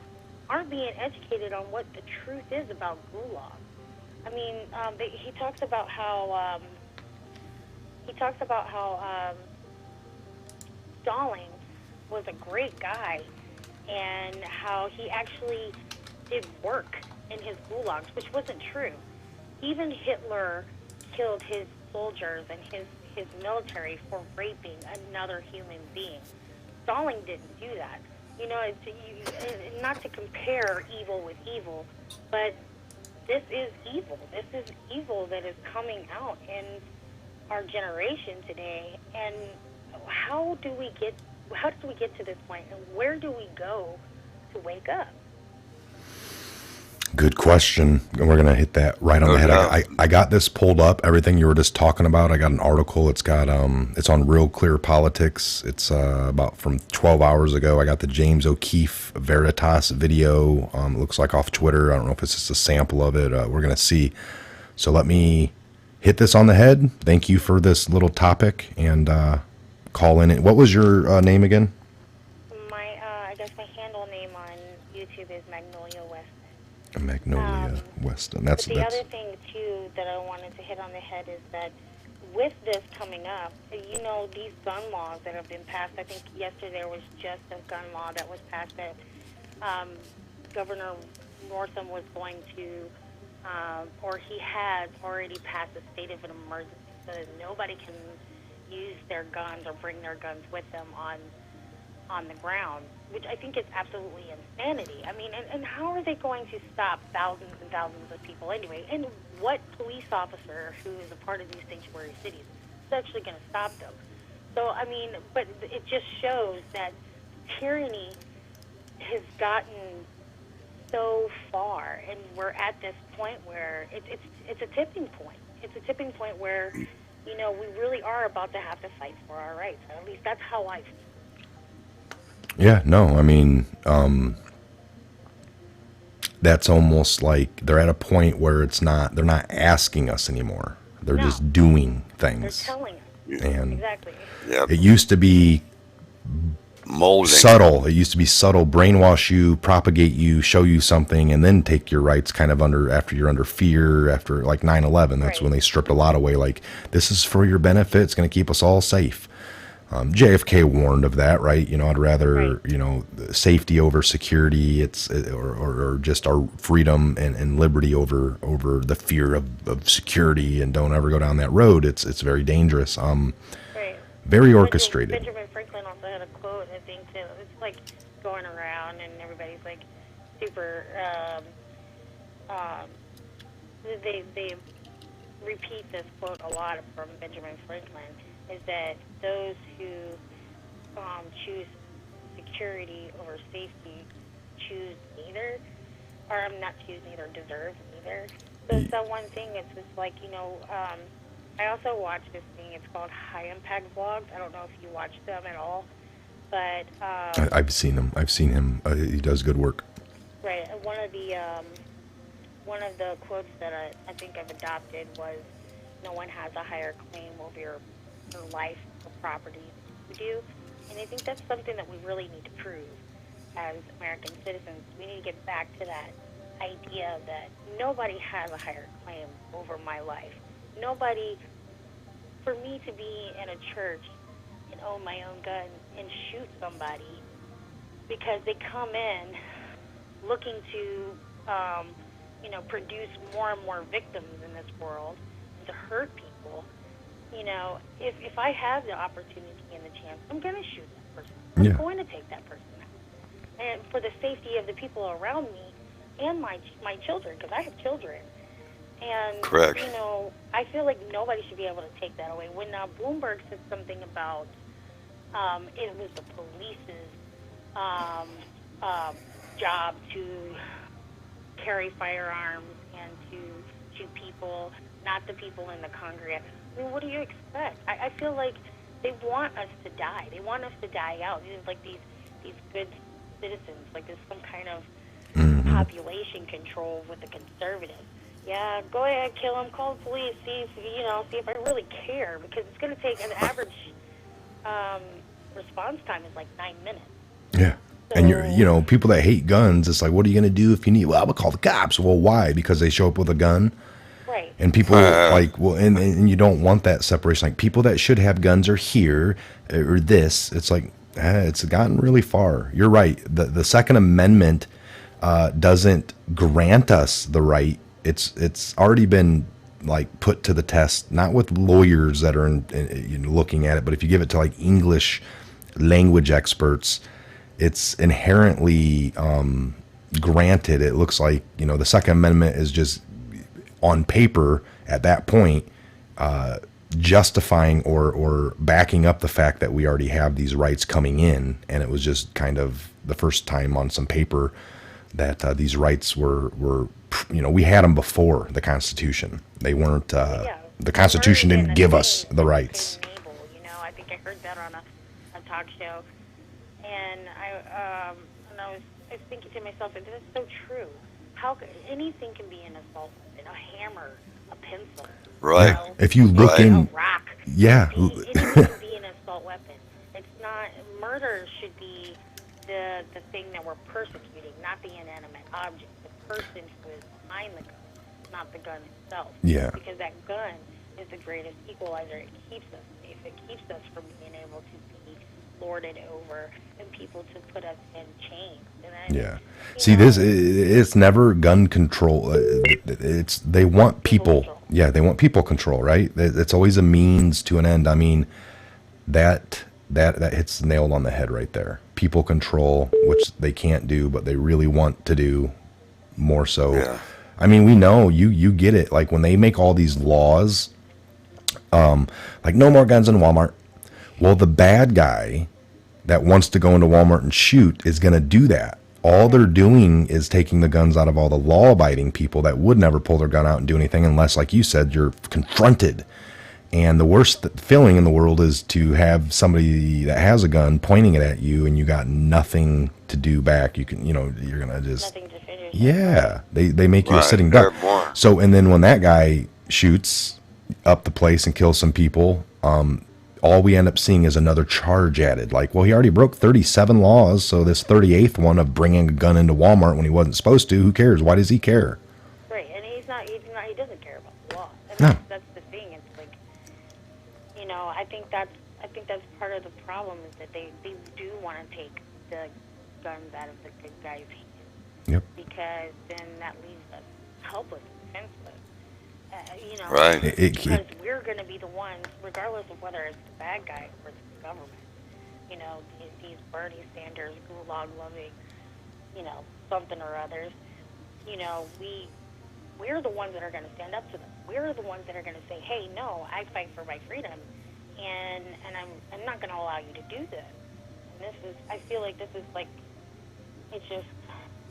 aren't being educated on what the truth is about gulag. I mean, he talks about how Stalin was a great guy and how he actually did work in his gulags, which wasn't true. Even Hitler killed his soldiers and his military for raping another human being. Stalin didn't do that. Not to compare evil with evil, but this is evil. This is evil that is coming out in our generation today. And how do we get to this point, and where do we go to wake up? Good question. And we're going to hit that right on the head. I got this pulled up, everything you were just talking about. I got an article. It's got it's on Real Clear Politics. It's about from 12 hours ago. I got the James O'Keefe Veritas video. It looks like off Twitter. I don't know if it's just a sample of it. We're going to see. So let me hit this on the head. Thank you for this little topic and call in. What was your name again? I guess my handle name on YouTube is Magnolia West. Magnolia Weston. But the other thing, too, that I wanted to hit on the head is that with this coming up, these gun laws that have been passed, I think yesterday there was just a gun law that was passed that Governor Northam was going to, or he has already passed a state of an emergency so that nobody can use their guns or bring their guns with them on the ground, which I think is absolutely insanity. I mean, and how are they going to stop thousands and thousands of people anyway? And what police officer who is a part of these sanctuary cities is actually going to stop them? So, I mean, but it just shows that tyranny has gotten so far, and we're at this point where it's a tipping point. It's a tipping point where you know, we really are about to have to fight for our rights. At least that's how I feel. Yeah, no, I mean, that's almost like they're at a point where they're not asking us anymore. They're just doing things. They're telling us. And Exactly. Yep. it used to be Molding. subtle. It used to be subtle, brainwash you, propagate you, show you something, and then take your rights kind of after you're under fear, after like 9/11. That's when they stripped a lot away. Like, this is for your benefit. It's going to keep us all safe. JFK warned of that, right? You know, I'd rather, you know, safety over security. Or just our freedom and liberty over the fear of security, and don't ever go down that road. It's very dangerous. Very orchestrated. Benjamin Franklin also had a quote, I think, too. It's like going around and everybody's like super, they repeat this quote a lot from Benjamin Franklin, is that those who choose security over safety choose neither, or not choose neither, deserve neither. So it's that one thing, it's just like, you know, I also watch this thing, it's called High Impact Vlogs. I don't know if you watch them at all, but... I've seen him. He does good work. Right. One of the quotes that I think I've adopted was, no one has a higher claim over your life or property than you do. And I think that's something that we really need to prove as American citizens. We need to get back to that idea that nobody has a higher claim over my life. Nobody, for me to be in a church and own my own gun and shoot somebody because they come in looking to, produce more and more victims in this world and to hurt people, you know, if I have the opportunity and the chance, I'm going to shoot that person. I'm going to take that person out. And for the safety of the people around me and my children, because I have children. And, Correct. You know, I feel like nobody should be able to take that away. When Bloomberg said something about it was the police's job to carry firearms and to shoot people, not the people in the Congress. I mean, what do you expect? I feel like they want us to die. They want us to die out. These like these good citizens, like there's some kind of population control with the conservatives. Yeah, go ahead, kill them, call the police, see if I really care, because it's going to take an average response time is like 9 minutes. Yeah. And people that hate guns, it's like, what are you going to do if you need? Well, I would call the cops. Well, why? Because they show up with a gun. Right. And people and you don't want that separation. Like, people that should have guns are here or this. It's like, it's gotten really far. You're right. The Second Amendment doesn't grant us the right. It's already been like put to the test, not with lawyers that are looking at it, but if you give it to like English language experts, it's inherently granted. It looks like, the Second Amendment is just on paper at that point justifying or backing up the fact that we already have these rights coming in, and it was just kind of the first time on some paper that these rights were we had them before the Constitution. They weren't the Constitution didn't give us the rights. I think I heard that on a talk show, and I was thinking to myself, this is so true. How anything can be an assault weapon, a hammer, a pencil. Right. If you look in, a rock. yeah, Anything can be an assault weapon. It's not murder. Should be the thing that we're persecuting, not the inanimate object, the person who is behind the gun, not the gun itself. Yeah. Because that gun is the greatest equalizer. It keeps us safe. It keeps us from being able to be lorded over and people to put us in chains. And it's never gun control. They want people. Yeah, they want people control, right? It's always a means to an end. I mean, that hits nailed on the head right there. People control, which they can't do, but they really want to do more so. Yeah. I mean, we know you get it. Like when they make all these laws, like no more guns in Walmart. Well, the bad guy that wants to go into Walmart and shoot is going to do that. All they're doing is taking the guns out of all the law-abiding people that would never pull their gun out and do anything unless, like you said, you're confronted. And the worst feeling in the world is to have somebody that has a gun pointing it at you and you got nothing to do back. You can, you're going to just, Nothing to finish. yeah, they make you a Right, sitting they're duck. born. So, and then when that guy shoots up the place and kills some people, all we end up seeing is another charge added. Like, well, he already broke 37 laws, so this 38th one of bringing a gun into Walmart when he wasn't supposed to, who cares? Why does he care? Right, and he doesn't care about the law. And No. that's the thing. It's like, I think that's part of the problem is that they do want to take the guns out of the good guys' hands. Yep. Because then that leaves us helpless, defenseless. Right. Because we're going to be the ones, regardless of whether it's the bad guy or it's the government. These Bernie Sanders, gulag-loving, something or others. We're the ones that are going to stand up to them. We're the ones that are going to say, "Hey, no, I fight for my freedom, and I'm not going to allow you to do this." And I feel like this is like, it's just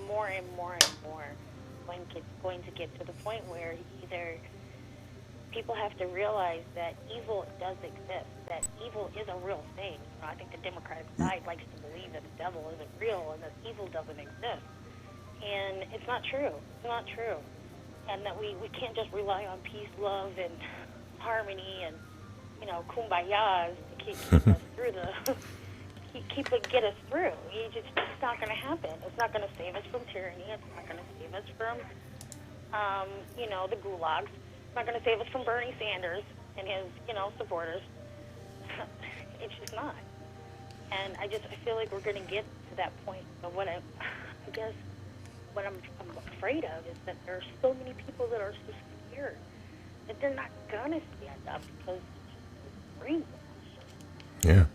more and more and more going to get to the point where either people have to realize that evil does exist, that evil is a real thing. I think the Democratic side likes to believe that the devil isn't real and that evil doesn't exist. And it's not true. It's not true. And that we can't just rely on peace, love, and harmony and, kumbayas to keep us through get us through. It's not going to happen. It's not going to save us from tyranny. It's not going to save us from, the gulags. It's not going to save us from Bernie Sanders and his, supporters. It's just not. And I feel like we're going to get to that point. But what I guess what I'm afraid of is that there are so many people that are so scared that they're not going to stand up because it's free. Yeah.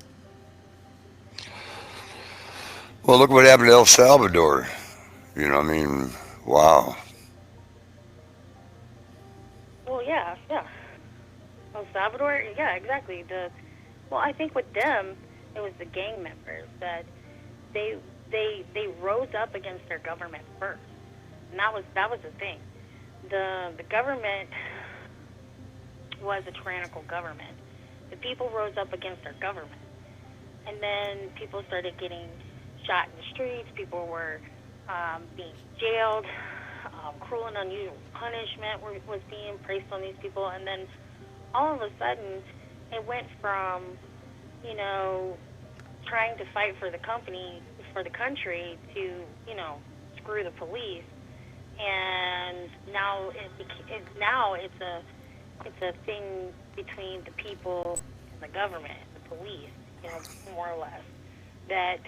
Well, look what happened to El Salvador. Wow. Well, yeah. El Salvador, yeah, exactly. I think with them, it was the gang members that they rose up against their government first, and that was the thing. The government was a tyrannical government. The people rose up against their government, and then people started getting shot in the streets. People were being jailed. Cruel and unusual punishment was being placed on these people, and then all of a sudden, it went from trying to fight for the country to screw the police, and now it's a thing between the people and the government, the police, more or less, that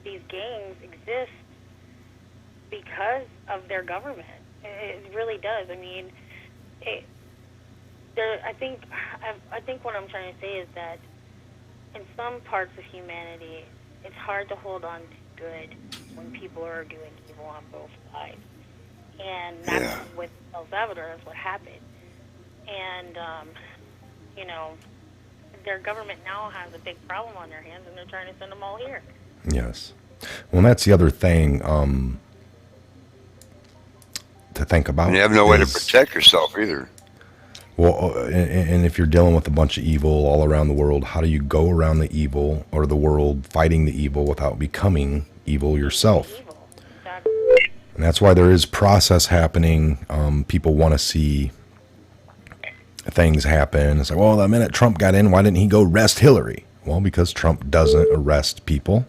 these gangs exist because of their government. It really does. I mean, I think what I'm trying to say is that in some parts of humanity, it's hard to hold on to good when people are doing evil on both sides. And that's with El Salvador, that's what happened. And, their government now has a big problem on their hands, and they're trying to send them all here. Yes. Well, and that's the other thing to think about. And you have no way to protect yourself either. Well, and if you're dealing with a bunch of evil all around the world, how do you go around the evil or the world fighting the evil without becoming evil yourself? Exactly. And that's why there is process happening. People want to see things happen. It's like, well, the minute Trump got in, why didn't he go arrest Hillary? Well, because Trump doesn't arrest people.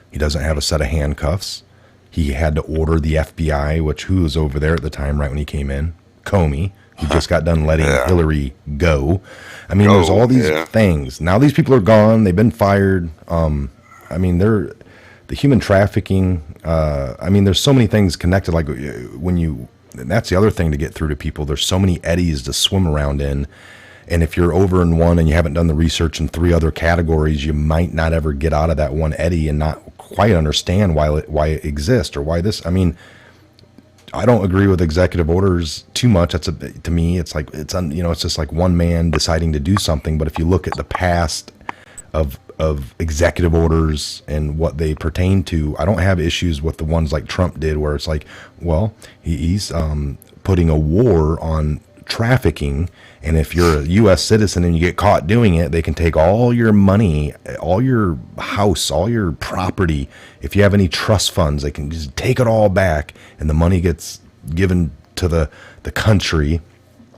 He doesn't have a set of handcuffs. He had to order the FBI, who was over there at the time, right when he came in? Comey, who just got done letting Hillary go. I mean, there's all these things. Now these people are gone. They've been fired. The human trafficking. There's so many things connected. Like and that's the other thing to get through to people. There's so many eddies to swim around in. And if you're over in one and you haven't done the research in 3 other categories, you might not ever get out of that one eddy and not quite understand why it exists or why this. I mean, I don't agree with executive orders too much. To me, it's like it's just like one man deciding to do something. But if you look at the past of executive orders and what they pertain to, I don't have issues with the ones like Trump did, where it's like, well, he's putting a war on trafficking. And if you're a U.S. citizen and you get caught doing it, they can take all your money, all your house, all your property. If you have any trust funds, they can just take it all back, and the money gets given to the country,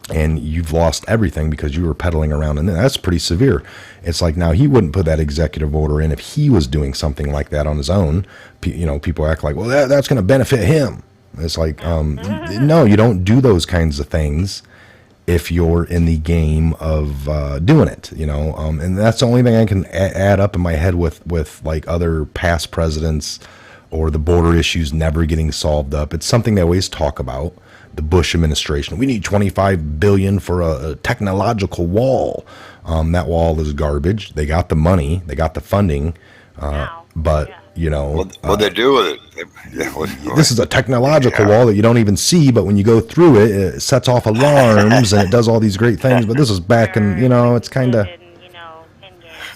and you've lost everything because you were peddling around. And that's pretty severe. It's like, now he wouldn't put that executive order in if he was doing something like that on his own. People act like, well, that's going to benefit him. It's like, no, you don't do those kinds of things if you're in the game of doing it, and that's the only thing I can add up in my head with like other past presidents or the border issues never getting solved up. It's something they always talk about. The Bush administration, we need $25 billion for a technological wall. That wall is garbage. They got the money, they got the funding, but what they do with it? This is a technological wall that you don't even see, but when you go through it, it sets off alarms and it does all these great things. But this is back in, it's kind of,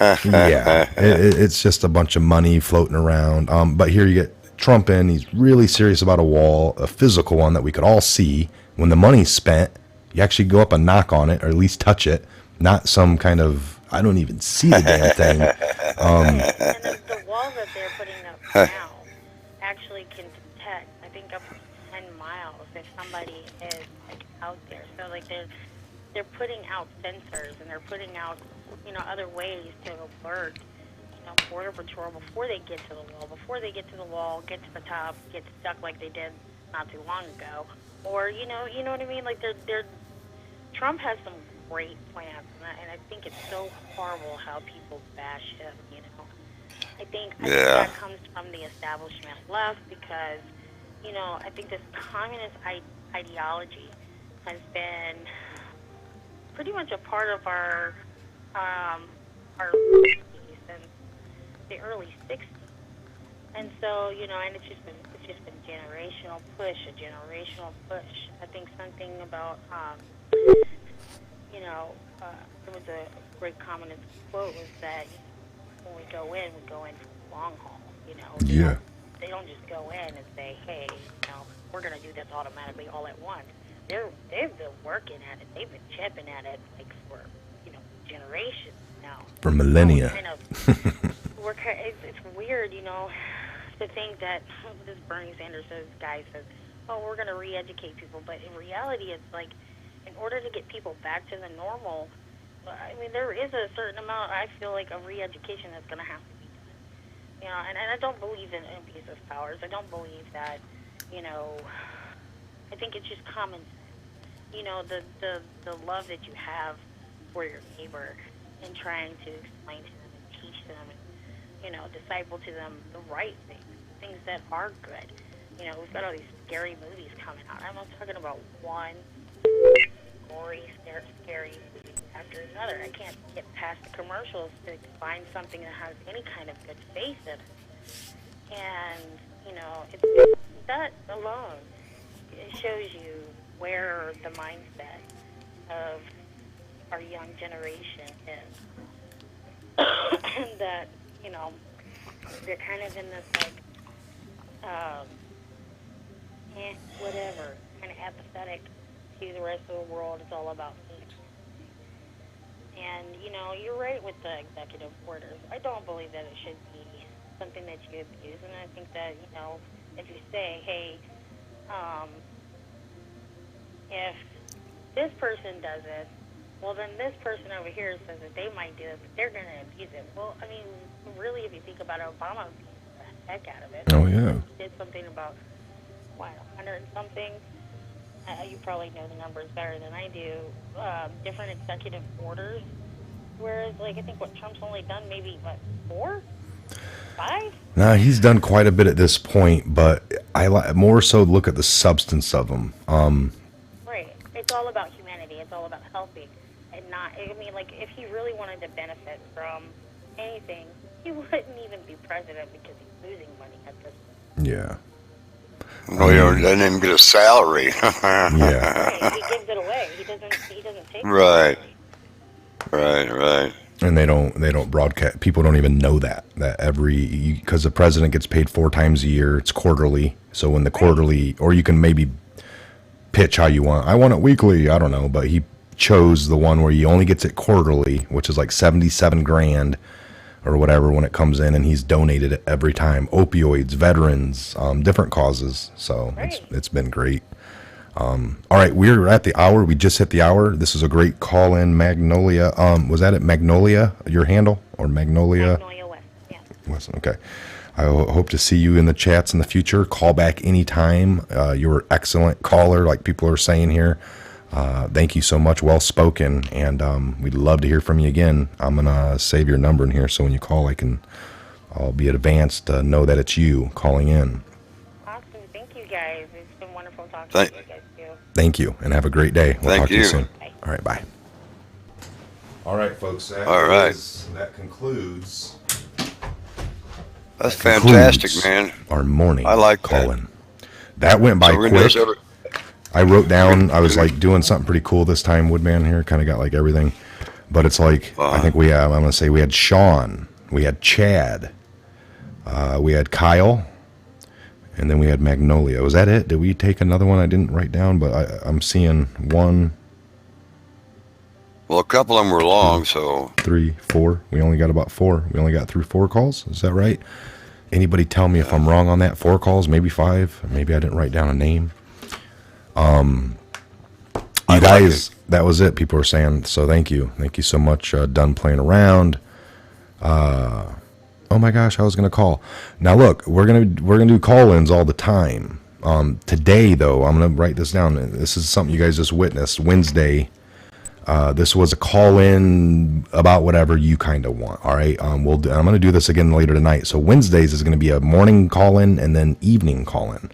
it's just a bunch of money floating around. But here you get Trump in. He's really serious about a wall, a physical one that we could all see. When the money's spent, you actually go up and knock on it, or at least touch it, not some kind of, I don't even see the damn thing. And the wall that they're putting up now actually can detect, I think, up to 10 miles if somebody is out there. So they're putting out sensors, and they're putting out other ways to alert Border Patrol before they get to the wall. Before they get to the wall, get to the top, get stuck like they did not too long ago, or you know what I mean. Like Trump has some great plans, and I think it's so horrible how people bash him. I think that comes from the establishment left because I think this communist ideology has been pretty much a part of our since the early 60s. And so, and it's just been generational push. I think something about, there was a great communist quote was that when we go in for the long haul, Yeah. They don't just go in and say, hey, we're going to do this automatically all at once. They've been working at it. They've been chipping at it for, generations now. For millennia. It's weird, to think that this Bernie Sanders guy says, oh, we're going to re-educate people. But in reality, it's like, in order to get people back to the normal, there is a certain amount, I feel like, of re-education that's going to have to be done. And I don't believe in abuse of powers. I don't believe that, I think it's just common sense. The love that you have for your neighbor and trying to explain to them and teach them and, disciple to them the right things that are good. We've got all these scary movies coming out. I'm not talking about one gory, scary movie after another. I can't get past the commercials to find something that has any kind of good faith in it. And, it's that alone, it shows you where the mindset of our young generation is. That, they're kind of in this, whatever, kind of apathetic to the rest of the world. It's all about me. And, you're right with the executive orders. I don't believe that it should be something that you abuse. And I think that, if you say, hey, if this person does it, well, then this person over here says that they might do it, but they're going to abuse it. Well, really, if you think about it, Obama abused the heck out of it. Oh, yeah. He did something about, 100 and something? You probably know the numbers better than I do. Different executive orders. Whereas, I think Trump's only done maybe, 4? 5? No, he's done quite a bit at this point, but I more so look at the substance of them. Right. It's all about humanity. It's all about helping. And not, if he really wanted to benefit from anything, he wouldn't even be president because he's losing money at this point. Yeah. No, he doesn't even get a salary. Yeah. Right. He gives it away. He doesn't take it. Right. Right. And they don't broadcast. People don't even know that because the president gets paid 4 times a year. It's quarterly. So when the quarterly, or you can maybe pitch how you want. I want it weekly. I don't know, but he chose the one where he only gets it quarterly, which is like 77 grand or whatever when it comes in, and he's donated it every time. Opioids, veterans, different causes. So it's been great. All right, we're at the hour. We just hit the hour. This is a great call in, Magnolia. Was that it, Magnolia, your handle, or Magnolia? Magnolia West, yeah. West, okay. I hope to see you in the chats in the future. Call back anytime. You're an excellent caller, like people are saying here. Thank you so much. Well spoken, and we'd love to hear from you again. I'm gonna save your number in here so when you call, I'll be advanced to know that it's you calling in. Awesome. Thank you, guys. It's been wonderful talking to you guys too. Thank you, and have a great day. We'll talk to you soon. Bye. All right, bye. All right, folks. That concludes. That's fantastic, man. Our morning. I like call-in. That went by quick. I wrote down, I was like doing something pretty cool this time, Woodman here, kind of got like everything. But it's like, I think we have, I'm going to say we had Sean, we had Chad, we had Kyle, and then we had Magnolia. Was that it? Did we take another one I didn't write down? But I'm seeing 1. Well, a couple of them were long, so 3, 4. We only got about 4. We only got through 4 calls. Is that right? Anybody tell me if I'm wrong on that? 4 calls, maybe 5. Maybe I didn't write down a name. You guys, that was it. People were saying, so thank you so much. Done playing around. Oh my gosh, I was gonna call. Now look, we're gonna do call-ins all the time. Today though, I'm gonna write this down. This is something you guys just witnessed. Wednesday. This was a call-in about whatever you kind of want. All right. I'm going to do this again later tonight. So Wednesdays is going to be a morning call-in and then evening call-in.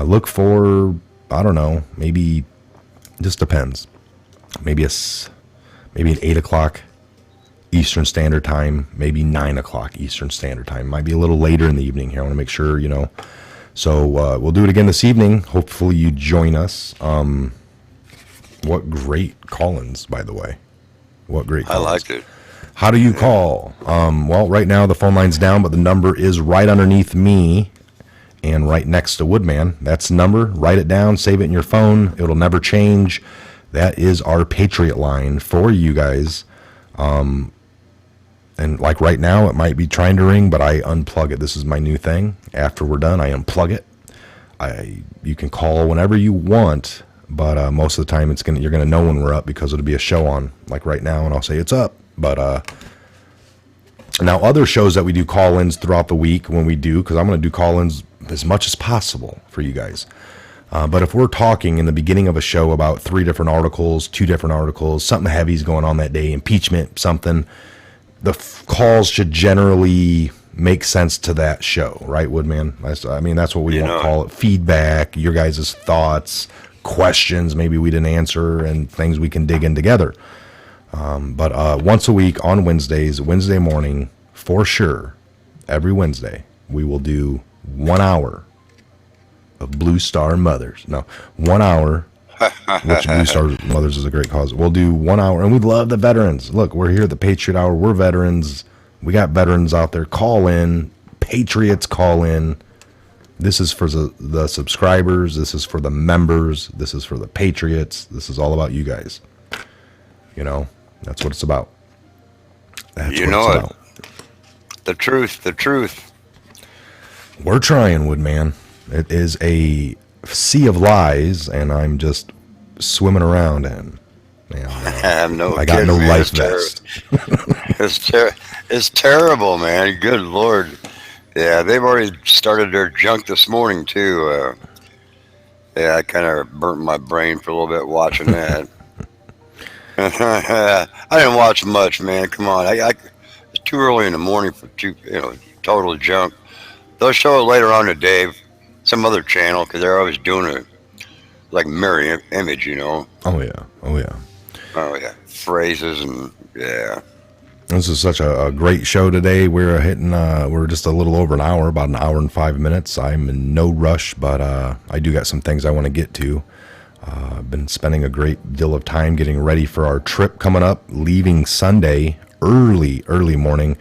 Look for, I don't know, maybe, just depends. Maybe an 8 o'clock Eastern Standard Time, maybe 9 o'clock Eastern Standard Time. Might be a little later in the evening here. I want to make sure, So we'll do it again this evening. Hopefully you join us. What great call-ins, by the way. What great call-ins. I liked it. How do you call? Well, right now the phone line's down, but the number is right underneath me and right next to Woodman. That's the number. Write it down. Save it in your phone. It'll never change. That is our Patriot line for you guys. And like right now, it might be trying to ring, but I unplug it. This is my new thing. After we're done, I unplug it. You can call whenever you want. But most of the time, you're gonna know when we're up because it'll be a show on, like right now, and I'll say it's up. But now other shows that we do call-ins throughout the week when we do, because I'm gonna do call-ins as much as possible for you guys. But if we're talking in the beginning of a show about 3 different articles, 2 different articles, something heavy's going on that day, impeachment, something, the calls should generally make sense to that show, right, Woodman? That's what we want to call it. Feedback, your guys' thoughts. Questions maybe we didn't answer and things we can dig in together. But once a week on Wednesday morning, for sure, every Wednesday, we will do 1 hour of Blue Star Mothers. No, 1 hour, which Blue Star Mothers is a great cause. We'll do 1 hour, and we love the veterans. Look, we're here at the Patriot Hour. We're veterans. We got veterans out there. Call in. Patriots call in. This is for the subscribers. This is for the members. This is for the Patriots. This is all about you guys. That's what it's about. That's what it's about. The truth. We're trying, Woodman. It is a sea of lies, and I'm just swimming around in. I got no life vest. It's terrible, man. Good Lord. Yeah, they've already started their junk this morning, too. I kind of burnt my brain for a little bit watching that. I didn't watch much, man. Come on. It's too early in the morning for total junk. They'll show it later on today, some other channel, because they're always doing it like mirror image, Oh, yeah. Phrases and, yeah. This is such a great show today. We're we're just a little over an hour, about an hour and 5 minutes. I'm in no rush, but I do got some things I want to get to. I've been spending a great deal of time getting ready for our trip coming up, leaving Sunday, early morning.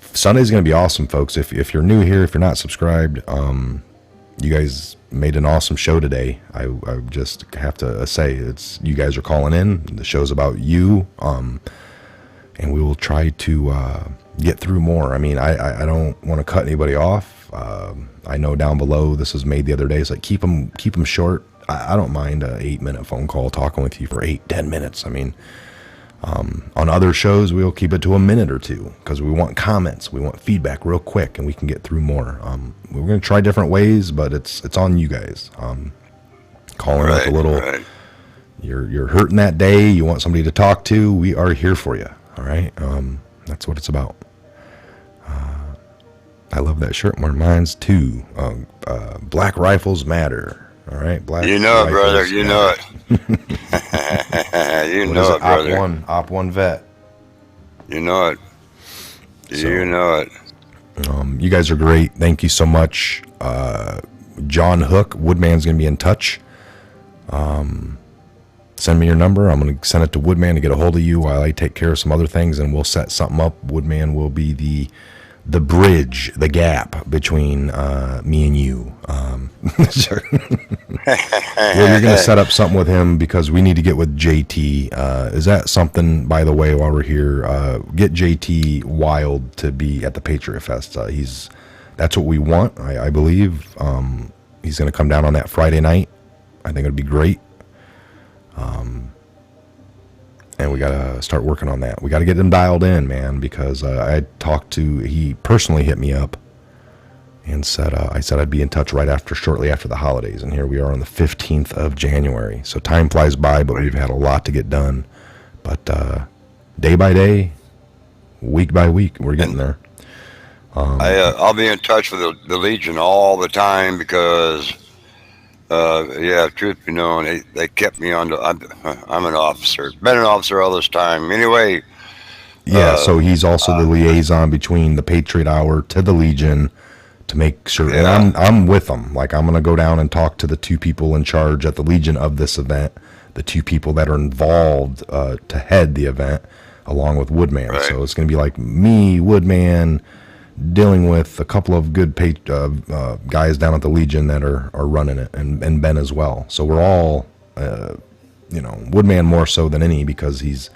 Sunday's going to be awesome, folks. If you're new here, if you're not subscribed, you guys made an awesome show today. I just have to say, it's you guys are calling in. The show's about you, and we will try to get through more. I mean, I don't want to cut anybody off. I know down below this was made the other day. It's like keep them short. I don't mind a 8-minute phone call talking with you for 8-10 minutes. I mean, on other shows we'll keep it to a minute or two because we want comments, we want feedback real quick, and we can get through more. We're going to try different ways, but it's on you guys. Calling up a little. Right. You're hurting that day. You want somebody to talk to. We are here for you. All right. That's what it's about. I love that shirt. More mine's too. Black rifles matter. All right. Black. You know it, brother. You know it. You know it, brother. Op 1 vet. You know it. You know it. You guys are great. Thank you so much. John Hook, Woodman's going to be in touch. Send me your number. I'm going to send it to Woodman to get a hold of you while I take care of some other things, and we'll set something up. Woodman will be the bridge, the gap between me and you. Sure. Well, you're going to set up something with him because we need to get with JT. Is that something, by the way, while we're here, get JT Wild to be at the Patriot Fest. That's what we want, I believe. He's going to come down on that Friday night. I think it would be great. And we got to start working on that. We got to get him dialed in, man, because he personally hit me up and said, I said I'd be in touch shortly after the holidays. And here we are on the 15th of January. So time flies by, but we've had a lot to get done. But day by day, week by week, we're getting there. I'll be in touch with the Legion all the time because, truth be known, they kept me on. I'm an officer. Been an officer all this time. Anyway. Yeah, so he's also the liaison between the Patriot Hour to the Legion to make sure. Yeah. And I'm with them. Like, I'm going to go down and talk to the two people in charge at the Legion of this event, the two people that are involved to head the event, along with Woodman. Right. So it's going to be like me, Woodman, dealing with a couple of good guys down at the Legion that are running it, and Ben as well. So we're all, Woodman more so than any because he's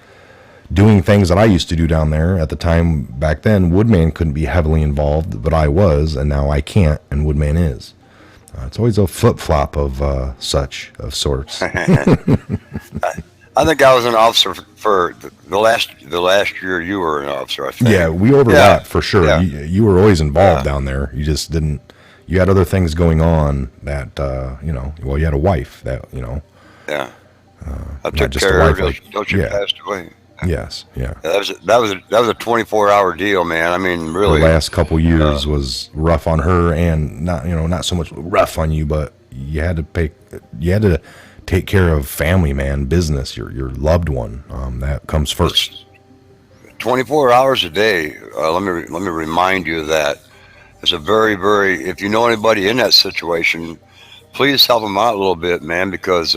doing things that I used to do down there. At the time back then, Woodman couldn't be heavily involved, but I was, and now I can't, and Woodman is. It's always a flip-flop of sorts. I think I was an officer for the last year you were an officer, I think. Yeah, we overlapped for sure. Yeah. You were always involved down there. You just didn't, you had other things going on that, you had a wife that, Yeah. I took care of her until she passed away. Yes, yeah. That was a 24-hour deal, man. I mean, really. The last couple years was rough on her, and not so much rough on you, but you had to take care of family, man, business, your loved one. That comes first. 24 hours a day. Let me remind you of that. It's a very, very. If you know anybody in that situation, please help them out a little bit, man, because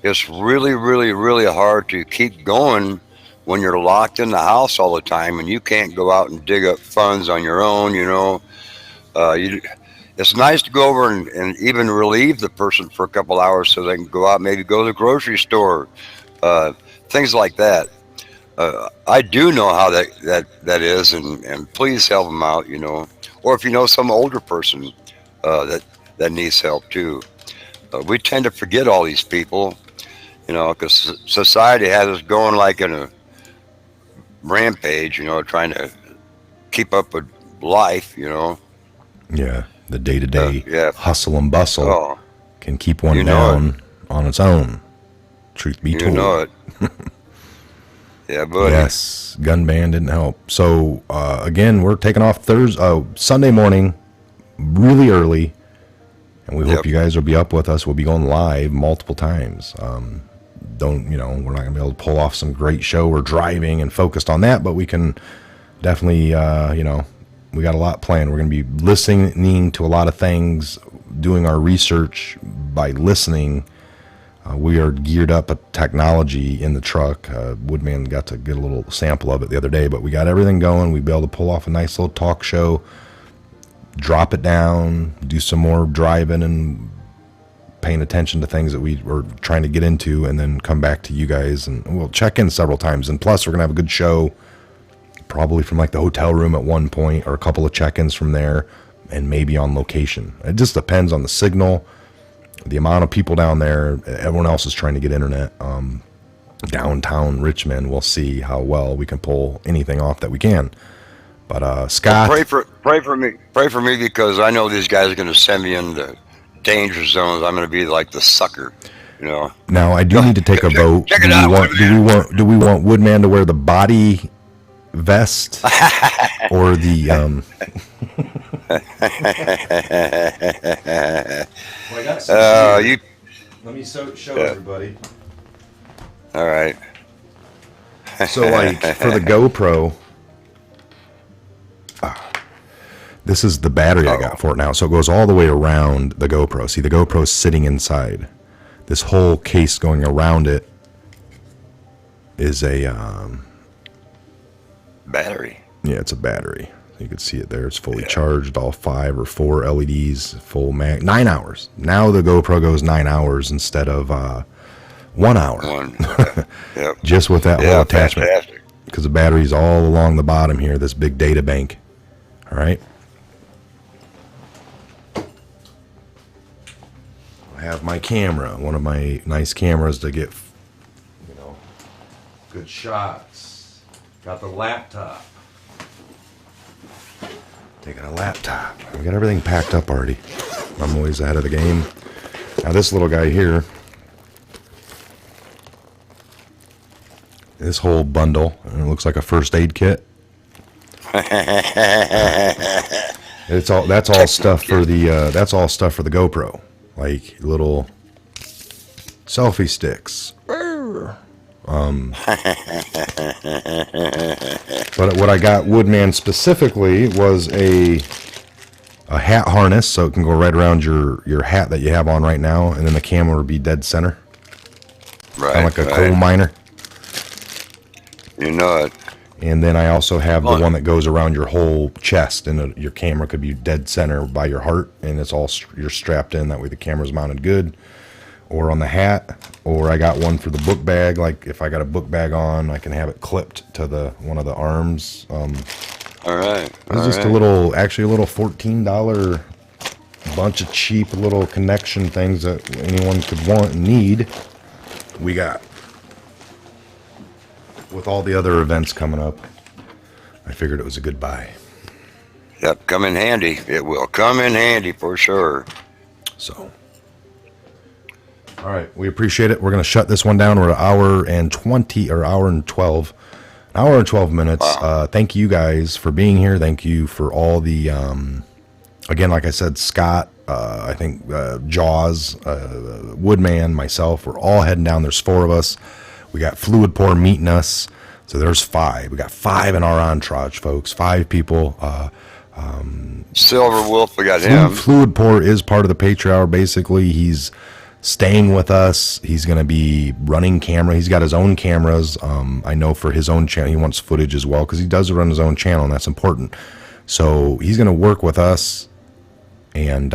it's really, really, really hard to keep going when you're locked in the house all the time and you can't go out and dig up funds on your own. It's nice to go over and even relieve the person for a couple hours so they can go out, maybe go to the grocery store, things like that. I do know how that is, and please help them out, or if you know some older person that needs help too. We tend to forget all these people, because society has us going like in a rampage, trying to keep up with life, Yeah. The day-to-day hustle and bustle can keep one down on its own. Truth be told. You know it. Yeah, buddy. Yes, gun ban didn't help. So, again, we're taking off Sunday morning, really early, and we hope you guys will be up with us. We'll be going live multiple times. We're not going to be able to pull off some great show. We're driving and focused on that, but we can definitely, we got a lot planned. We're going to be listening to a lot of things, doing our research by listening. We are geared up with technology in the truck. Woodman got to get a little sample of it the other day, but we got everything going. We'll be able to pull off a nice little talk show, drop it down, do some more driving and paying attention to things that we were trying to get into, and then come back to you guys, and we'll check in several times. And plus, we're gonna have a good show, probably from like the hotel room at one point, or a couple of check-ins from there, and maybe on location. It just depends on the signal, the amount of people down there. Everyone else is trying to get internet. Downtown Richmond, we'll see how well we can pull anything off that we can. But Scott, Well, pray for me because I know these guys are going to send me into danger zones. I'm going to be like the sucker, you know. now I do need to take a vote. Check it out. Do we want Woodman to wear the body vest or the Well, I got some here. Let me show everybody. All right. So, like, for the GoPro, this is the battery I got for it now. So it goes all the way around the GoPro. See, the GoPro's sitting inside. This whole case going around it is a Battery. yeah, it's a battery. You can see it there. It's fully charged, all 5 or 4 LEDs, full 9 hours. Now the GoPro goes 9 hours instead of 1 hour. Yep. Just with that little attachment. Fantastic. Because the battery's all along the bottom here, this big data bank. All right. I have my camera, one of my nice cameras to get, good shots. Got the laptop. Taking a laptop. We got everything packed up already. I'm always ahead of the game. Now this little guy here, this whole bundle, and it looks like a first aid kit. That's all stuff for the GoPro, like little selfie sticks. But what I got Woodman specifically was a hat harness, so it can go right around your hat that you have on right now, and then the camera would be dead center, Right. kind of like a coal miner. You know it. And then I also have the one that goes around your whole chest, and your camera could be dead center by your heart, and it's all you're strapped in. That way the camera's mounted good. Or on the hat, or I got one for the book bag. Like if I got a book bag on, I can have it clipped to one of the arms. All right. It's just a little $14 bunch of cheap little connection things that anyone could want and need. We got. With all the other events coming up, I figured it was a good buy. Yep, come in handy. It will come in handy for sure. So, all right, we appreciate it. We're going to shut this one down. We're at an hour and 20, or hour and 12 minutes. Wow. Thank you guys for being here. Thank you for all the, again, like I said, Scott, I think Jaws, Woodman, myself, we're all heading down. There's 4 of us. We got Fluid Pour meeting us. So there's 5. We got 5 in our entourage, folks. 5 people. Silver Wolf, we got him. Fluid Pour is part of the Patriot Hour. Basically, he's staying with us. He's going to be running camera. He's got his own cameras. I know for his own channel, he wants footage as well because he does run his own channel, and that's important. So he's going to work with us and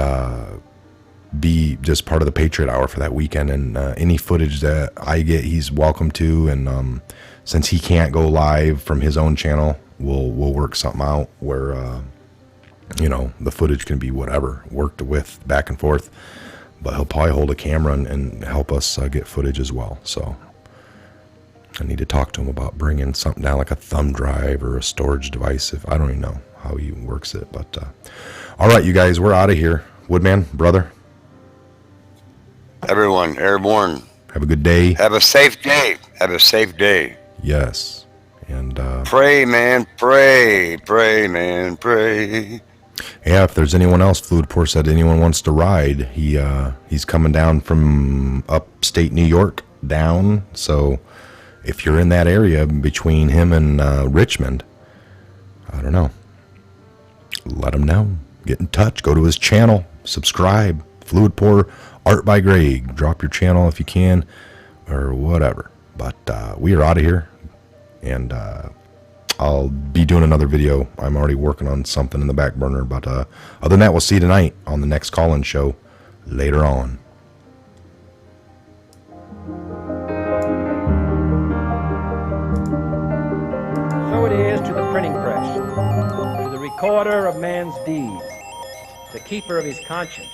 be just part of the Patriot Hour for that weekend. And any footage that I get, he's welcome to. And since he can't go live from his own channel, we'll work something out where the footage can be whatever, worked with back and forth. But he'll probably hold a camera and help us get footage as well. So I need to talk to him about bringing something down, like a thumb drive or a storage device. If I don't even know how he works it. But all right, you guys, we're out of here. Woodman, brother. Everyone, airborne. Have a good day. Have a safe day. Have a safe day. Yes. And pray, man. Pray. Pray, man. Pray. Yeah, if there's anyone else, Fluid Pour said anyone wants to ride, he's coming down from upstate New York down. So if you're in that area between him and Richmond, I don't know. Let him know. Get in touch. Go to his channel. Subscribe. Fluid Pour Art by Greg. Drop your channel if you can, or whatever. But we are out of here, and I'll be doing another video. I'm already working on something in the back burner. But other than that, we'll see you tonight on the next call-in show later on. recorder of man's deeds, the keeper of his conscience,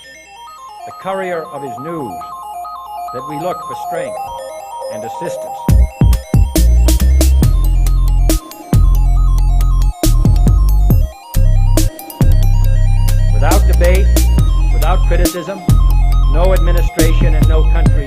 the courier of his news, that we look for strength and assistance. Without debate, without criticism, no administration and no country